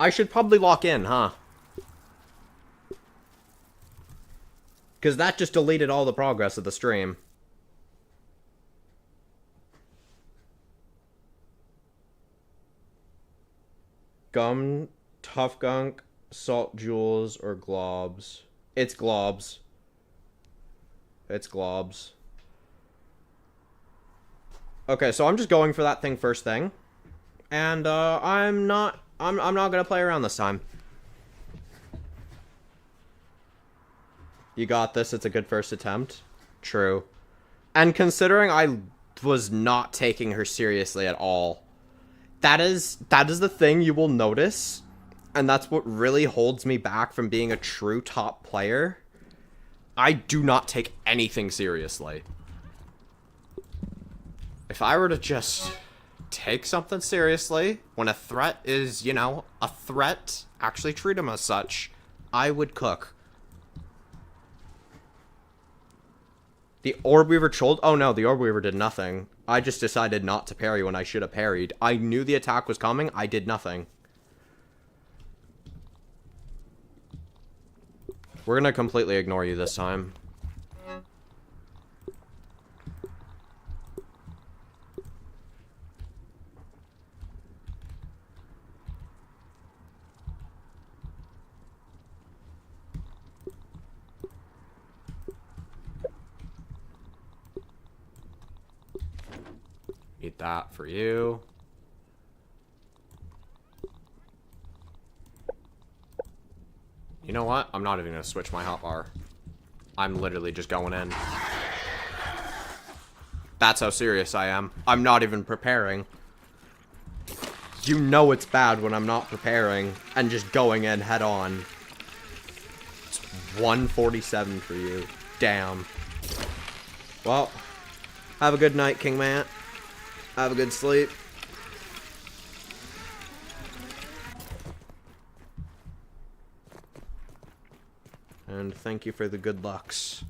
I should probably lock in, huh? Because that just deleted all the progress of the stream. Gum, Tough Gunk, Salt Jewels, or Globs. It's Globs. It's Globs. Okay, so I'm just going for that thing first thing. And, I'm not gonna play around this time. You got this, it's a good first attempt. True. And considering I was not taking her seriously at all, that is the thing you will notice, and that's what really holds me back from being a true top player. I do not take anything seriously. If I were to just take something seriously, when a threat is, you know, a threat, actually treat them as such, I would cook. The Orb Weaver trolled? Oh no, the Orb Weaver did nothing. I just decided not to parry when I should have parried. I knew the attack was coming, I did nothing. We're gonna completely ignore you this time. Eat that for you. You know what? I'm not even gonna switch my hotbar. I'm literally just going in. That's how serious I am. I'm not even preparing. You know it's bad when I'm not preparing and just going in head on. It's 147 for you. Damn. Well, have a good night, King Matt. Have a good sleep. And thank you for the good lucks.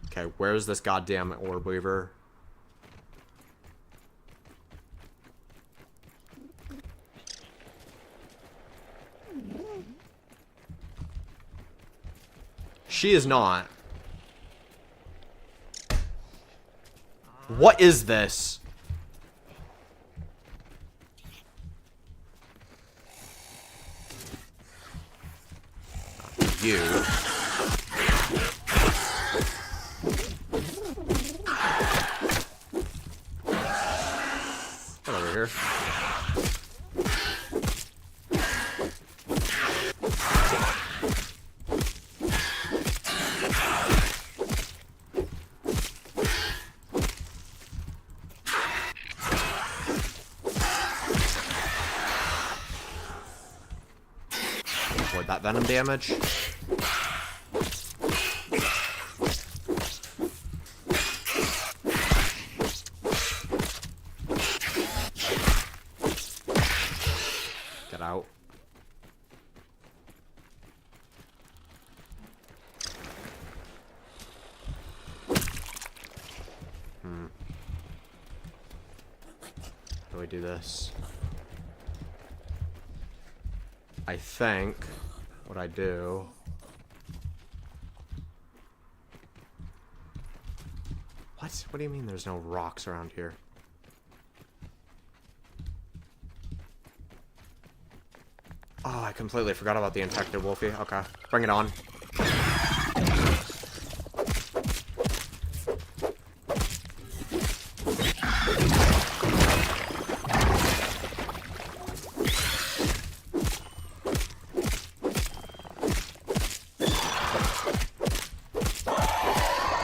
Okay, where's this goddamn Orb Weaver? She is not. What is this? you. Get over here. Avoid that venom damage. Get out. How do I do this? I think what I do. What? What do you mean there's no rocks around here? Oh, I completely forgot about the infected Wolfie. Okay, bring it on.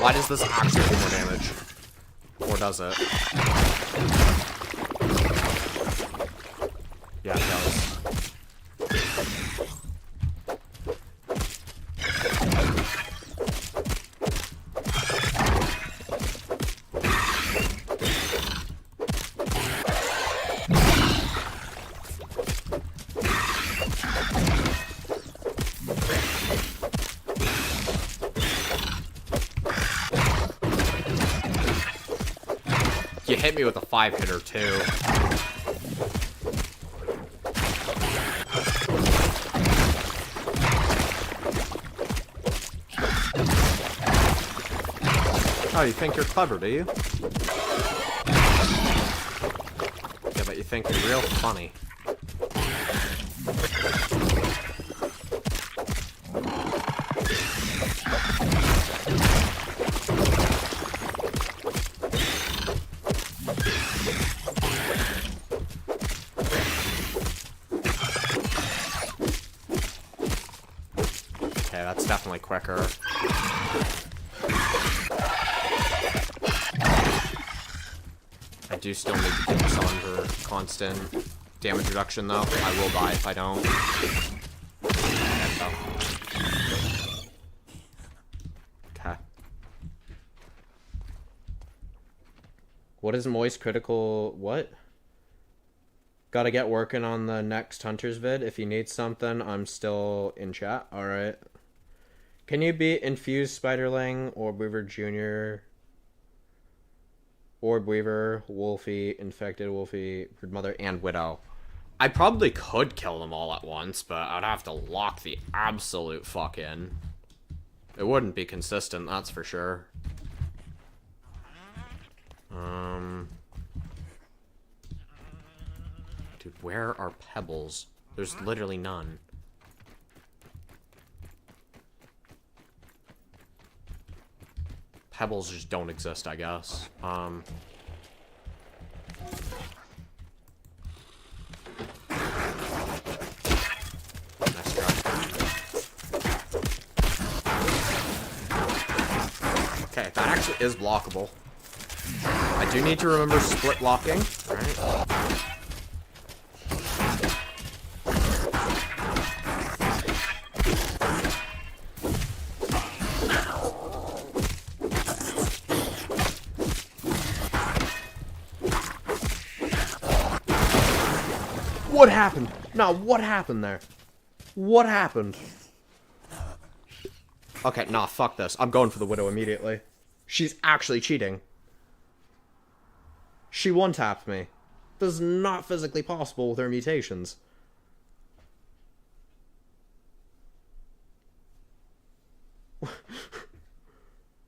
Why does this actually do more damage? Or does it? Yeah, it does. You hit me with a 5-hitter too. Oh, you think you're clever, do you? Yeah, but you think you're real funny. Okay, that's definitely quicker. I do still need to keep this on for constant damage reduction, though. I will die if I don't. Okay. What is moist critical? What? Gotta get working on the next Hunters vid. If you need something, I'm still in chat. Alright. Can you beat Infused Spiderling, Orb Weaver Jr., Orb Weaver, Wolfie, Infected Wolfie, Brood Mother, and Widow? I probably could kill them all at once, but I'd have to lock the absolute fuck in. It wouldn't be consistent, that's for sure. Dude, where are pebbles? There's literally none. Pebbles just don't exist, I guess. Nice try. Okay, that actually is blockable. I do need to remember split blocking. Alright. What happened? No, what happened there? What happened? Okay, nah, fuck this. I'm going for the Widow immediately. She's actually cheating. She one-tapped me. This is not physically possible with her mutations.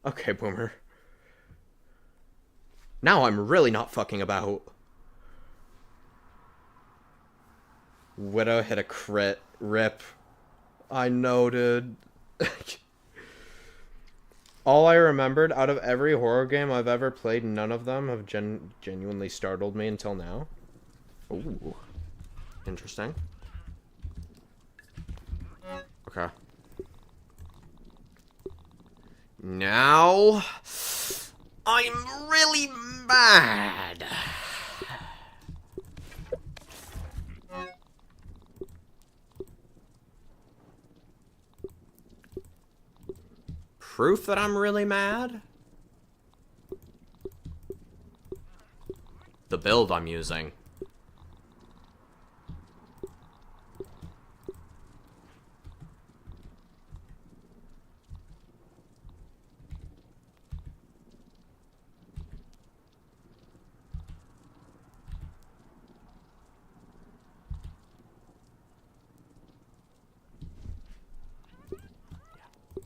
Okay, Boomer. Now I'm really not fucking about. Widow hit a crit. Rip. I know, dude. All I remembered out of every horror game I've ever played, none of them have genuinely startled me until now. Ooh. Interesting. Okay. Now, I'm really mad. Proof that I'm really mad? The build I'm using.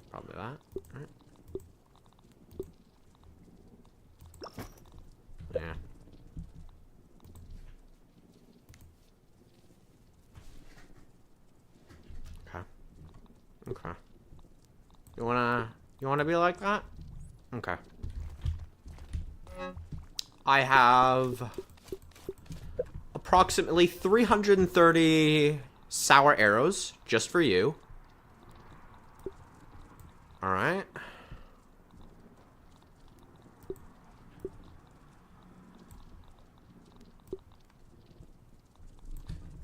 Probably that. Right. Yeah. Okay. Okay. You wanna be like that? Okay. I have approximately 330 sour arrows just for you. Alright.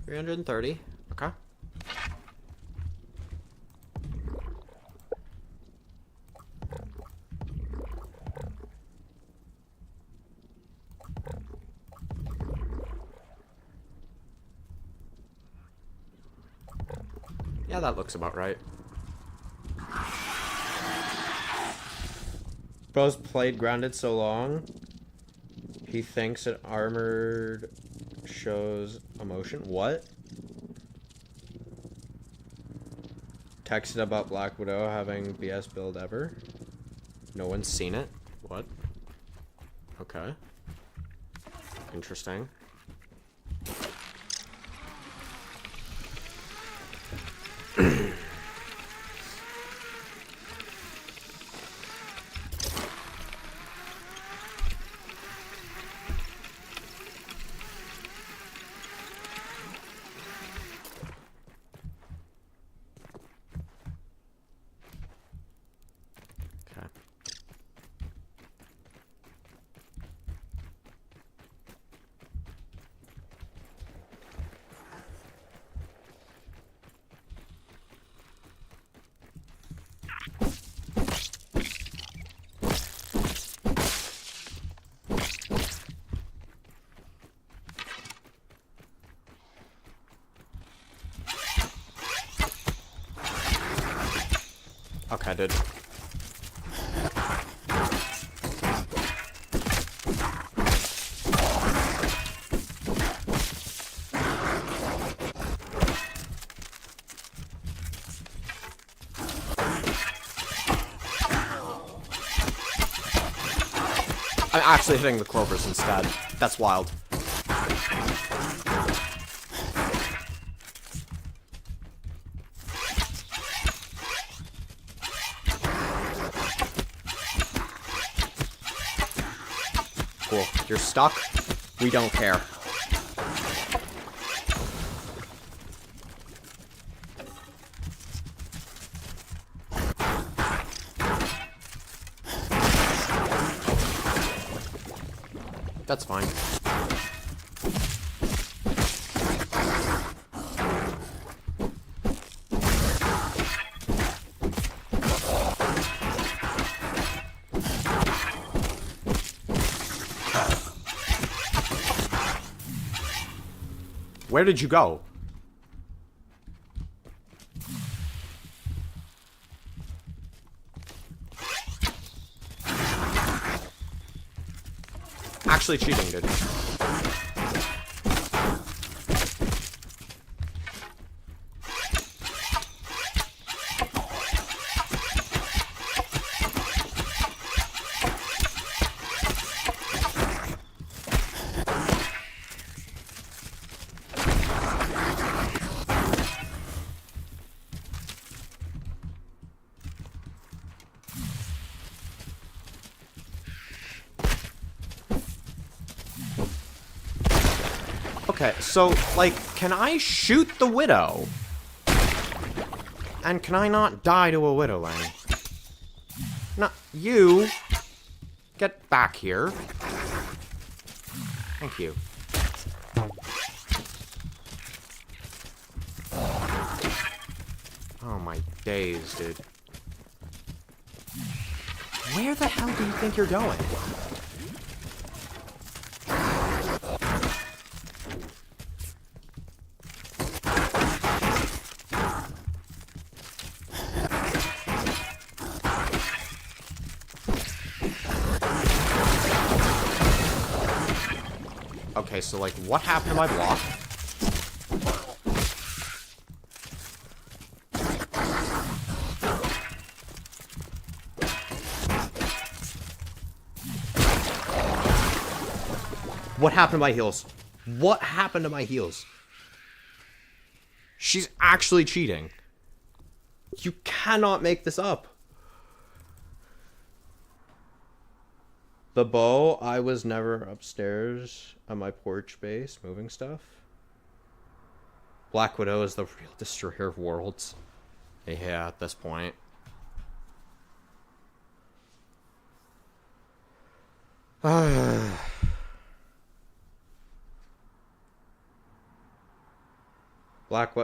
$330. Okay. Yeah, that looks about right. Bro's played Grounded so long, he thinks it armored shows emotion. What? Texted about Black Widow having BS build ever. No one's seen it. What? Okay. Interesting. Okay. Okay, dude. I'm actually hitting the clovers instead. That's wild. Cool. You're stuck. We don't care. That's fine. Where did you go? Actually cheating, dude. Okay, so, like, can I shoot the widow? And can I not die to a widowling? No, you... Get back here. Thank you. Oh my days, dude. Where the hell do you think you're going? Okay, so, like, what happened to my block? What happened to my heals? What happened to my heals? She's actually cheating. You cannot make this up. The bow, I was never upstairs on my porch base moving stuff. Black Widow is the real destroyer of worlds. Yeah, at this point.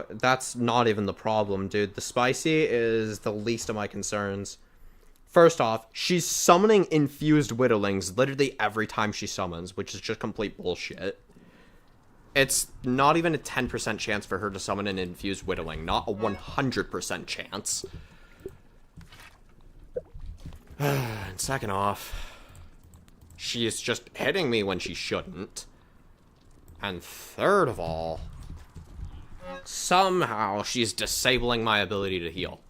That's not even the problem, dude. The spicy is the least of my concerns. First off, she's summoning infused widowlings literally every time she summons, which is just complete bullshit. It's not even a 10% chance for her to summon an infused widowling, not a 100% chance. And second off, she is just hitting me when she shouldn't. And third of all, somehow she's disabling my ability to heal.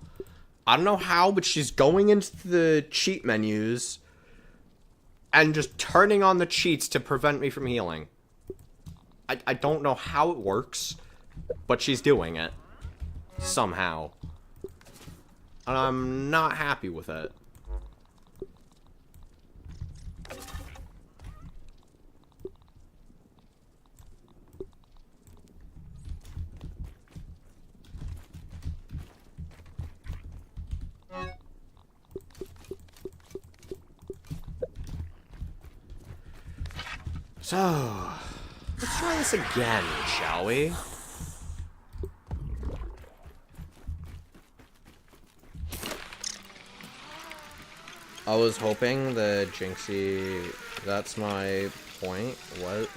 I don't know how, but she's going into the cheat menus and just turning on the cheats to prevent me from healing. I don't know how it works, but she's doing it. Somehow. And I'm not happy with it. So, let's try this again, shall we? I was hoping the Jinxie... That's my point. What?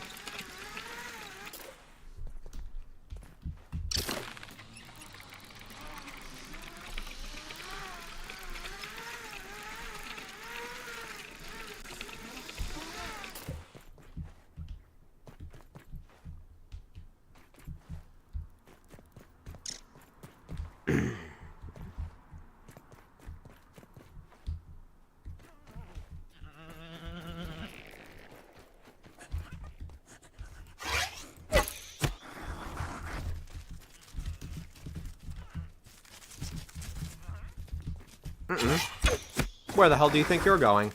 Where the hell do you think you're going?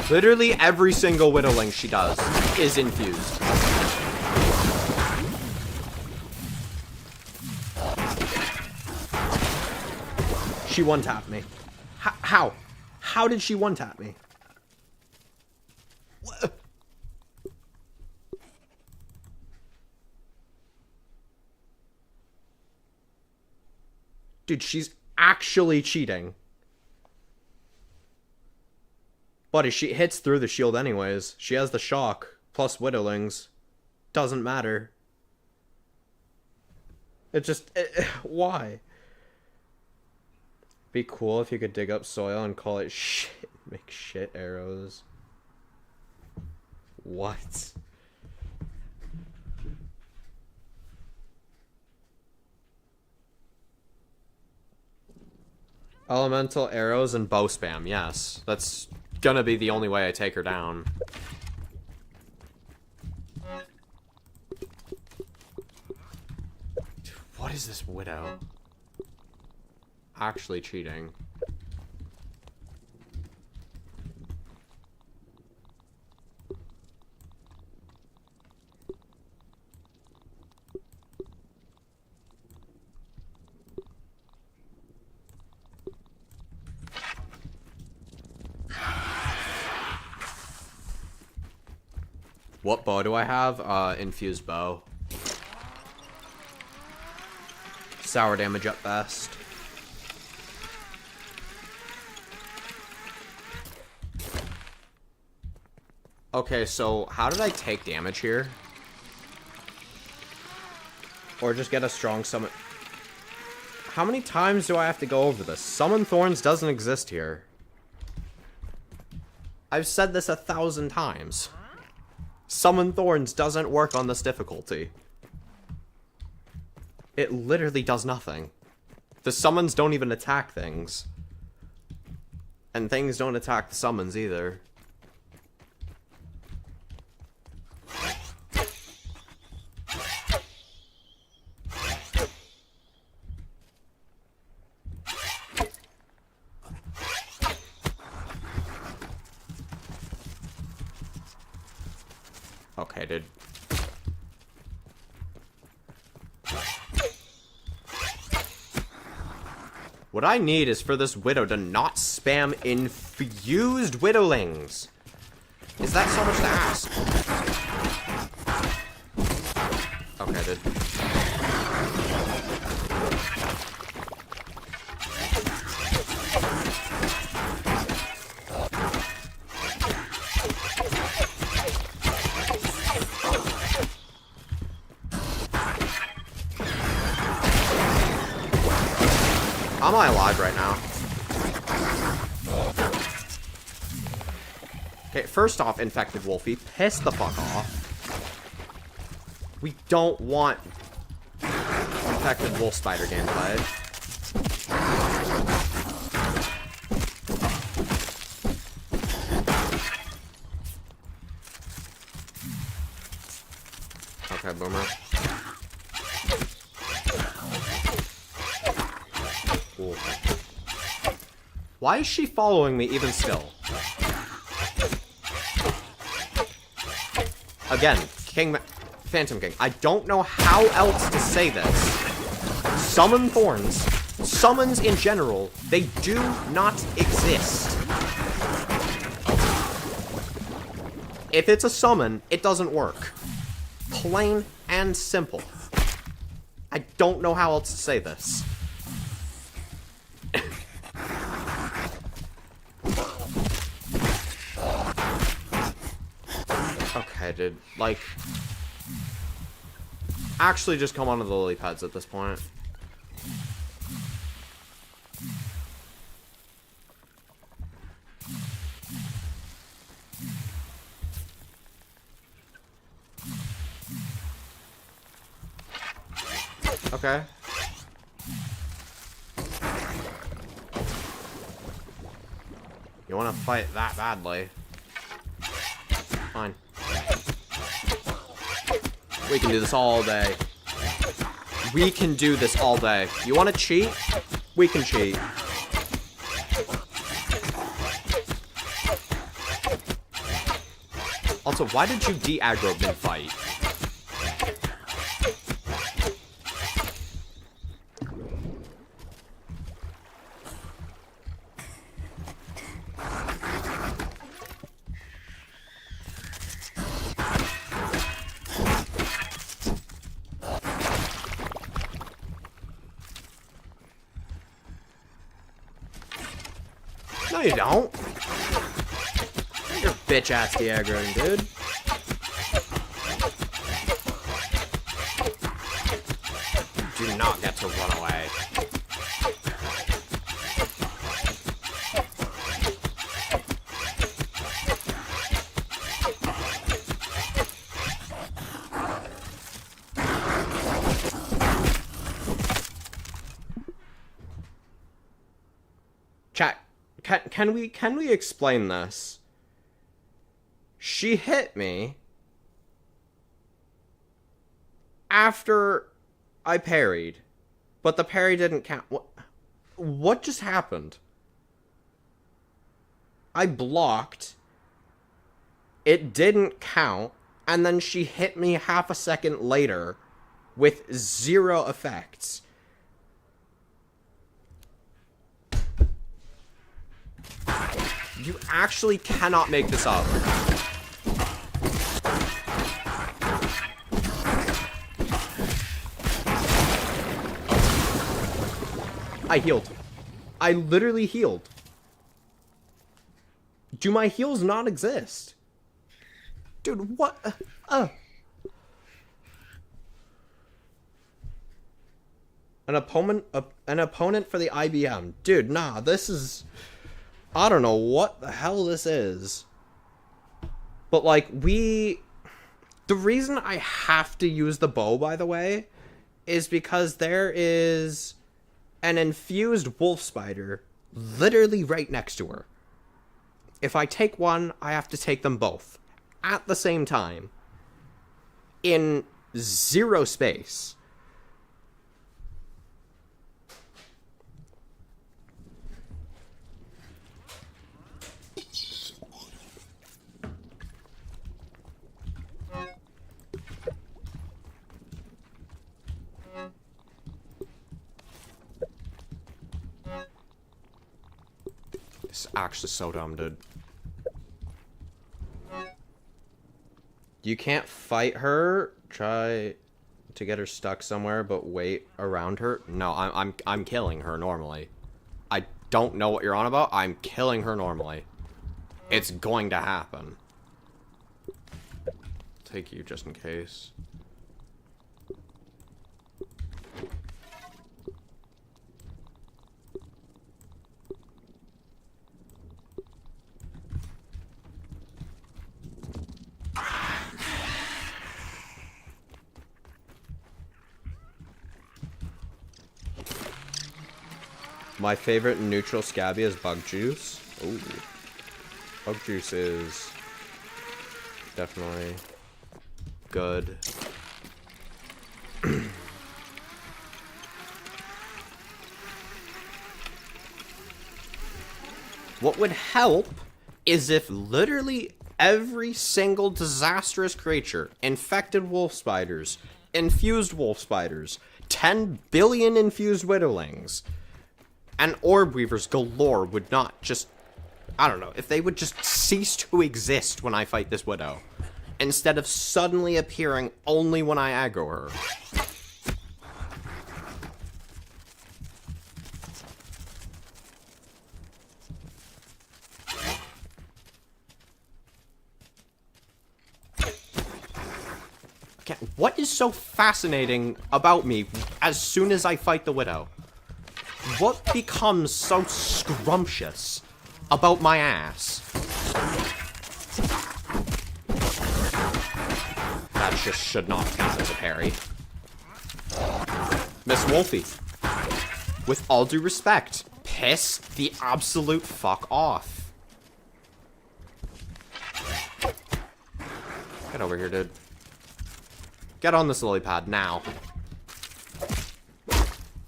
Literally every single widowling she does is infused. She one-tapped me. How? How did she one-tap me? What? Dude, she's actually cheating. Buddy, she hits through the shield anyways. She has the shock, plus widowlings. Doesn't matter. Why? Be cool if you could dig up soil and call it shit. Make shit arrows. What? Elemental arrows and bow spam, yes. That's gonna be the only way I take her down. Dude, what is this widow? actually cheating. What bow do I have? Infused bow. Sour damage at best. Okay, so how did I take damage here? Or just get a strong summon? How many times do I have to go over this? Summon Thorns doesn't exist here. I've said this 1,000 times. Summon Thorns doesn't work on this difficulty. It literally does nothing. The summons don't even attack things. And things don't attack the summons either. Okay, dude. What I need is for this Widow to not spam infused Widowlings. Is that so much to ask? Okay, dude. Am I alive right now? Okay, first off, Infected Wolfie, piss the fuck off. We don't want Infected Wolf Spider gameplay. Okay, Boomer. Cool. Why is she following me even still? Again, Phantom King. I don't know how else to say this. Summon Thorns, summons in general, they do not exist. If it's a summon, it doesn't work. Plain and simple. I don't know how else to say this. Okay, dude. Like, actually just come onto the lily pads at this point. Okay. You want to fight that badly? Fine. We can do this all day. We can do this all day. You want to cheat? We can cheat. Also, why did you de-aggro mid-fight? No, you don't. You're bitch-ass de-aggroing, dude. You do not get to run away. Chat. Can we explain this? She hit me after I parried, but the parry didn't count. What? What just happened? I blocked. It didn't count. And then she hit me half a second later with 0 effects. You actually cannot make this up. I healed. I literally healed. Do my heals not exist? Dude, what? An opponent for the IBM. Dude, nah, this is... I don't know what the hell this is. But, like, the reason I have to use the bow, by the way, is because there is an infused wolf spider literally right next to her. If I take one, I have to take them both at the same time in 0 space. This is actually so dumb, dude. You can't fight her. Try to get her stuck somewhere, but wait around her. No, I'm killing her normally. I don't know what you're on about. I'm killing her normally. It's going to happen. Take you just in case. My favorite neutral scabby is bug juice. Ooh. Bug juice is definitely good. What would help is if literally every single disastrous creature, infected wolf spiders, infused wolf spiders, 10 billion infused widowlings, and orb weavers galore would not just, I don't know, if they would just cease to exist when I fight this widow, instead of suddenly appearing only when I aggro her. What is so fascinating about me as soon as I fight the widow? What becomes so scrumptious about my ass? That just should not count as a parry. Miss Wolfie, with all due respect, piss the absolute fuck off. Get over here, dude. Get on this lily pad now.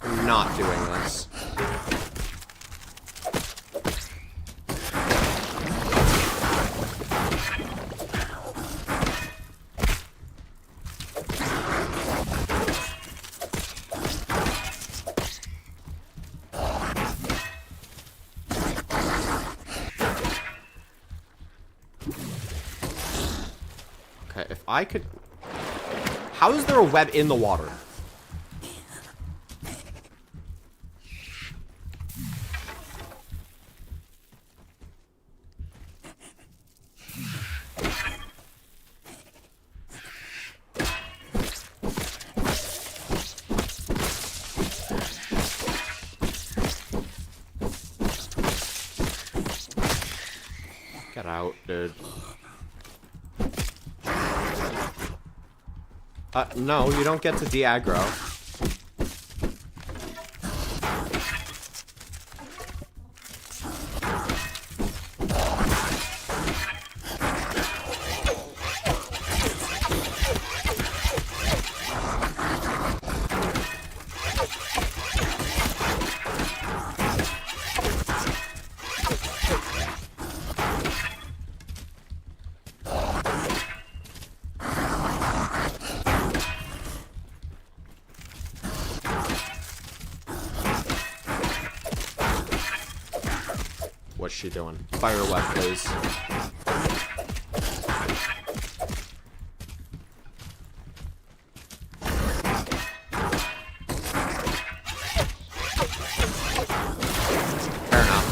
I'm not doing this. Okay, if I could... How is there a web in the water? Get out, dude. No, you don't get to de-aggro. she doing? Fire web, please. Fair enough.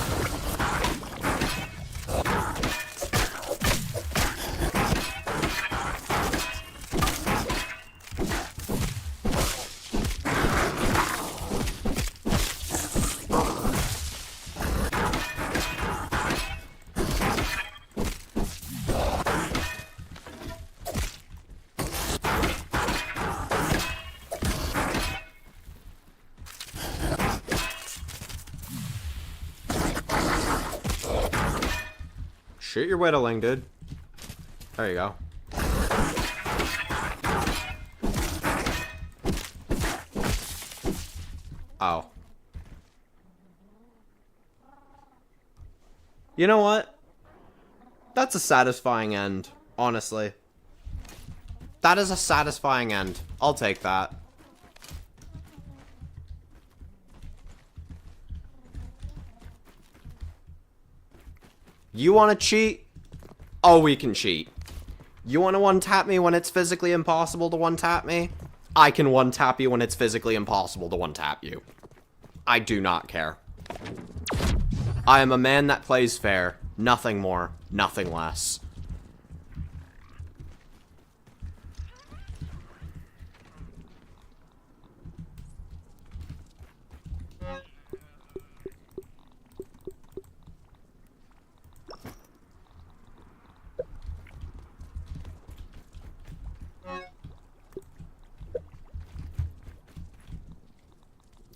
Shoot your whittling, dude. There you go. Oh. You know what? That's a satisfying end, honestly. That is a satisfying end. I'll take that. You want to cheat? Oh, we can cheat. You want to one-tap me when it's physically impossible to one-tap me? I can one-tap you when it's physically impossible to one-tap you. I do not care. I am a man that plays fair. Nothing more, nothing less.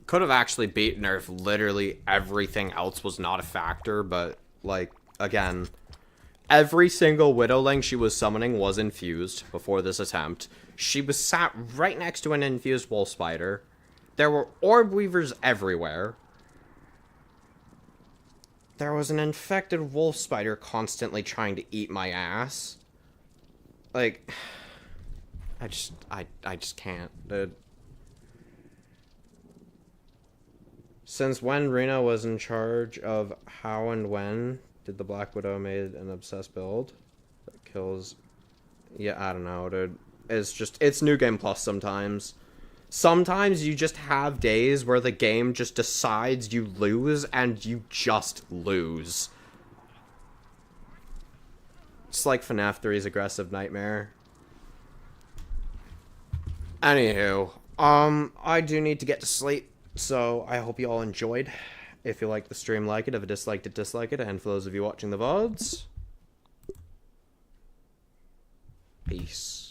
Could have actually beaten her if literally everything else was not a factor, but, like, again, every single Widowling she was summoning was infused before this attempt. She was sat right next to an infused Wolf Spider. There were Orb Weavers everywhere. There was an infected Wolf Spider constantly trying to eat my ass. Like, I just can't, dude. Since when Rena was in charge of how and when did the Black Widow made an obsessed build that kills? Yeah, I don't know, dude. It's New Game Plus sometimes. Sometimes you just have days where the game just decides you lose and you just lose. It's like FNAF 3's Aggressive Nightmare. Anywho, I do need to get to sleep. So, I hope you all enjoyed. If you liked the stream, like it. If you disliked it, dislike it. And for those of you watching the VODs, peace.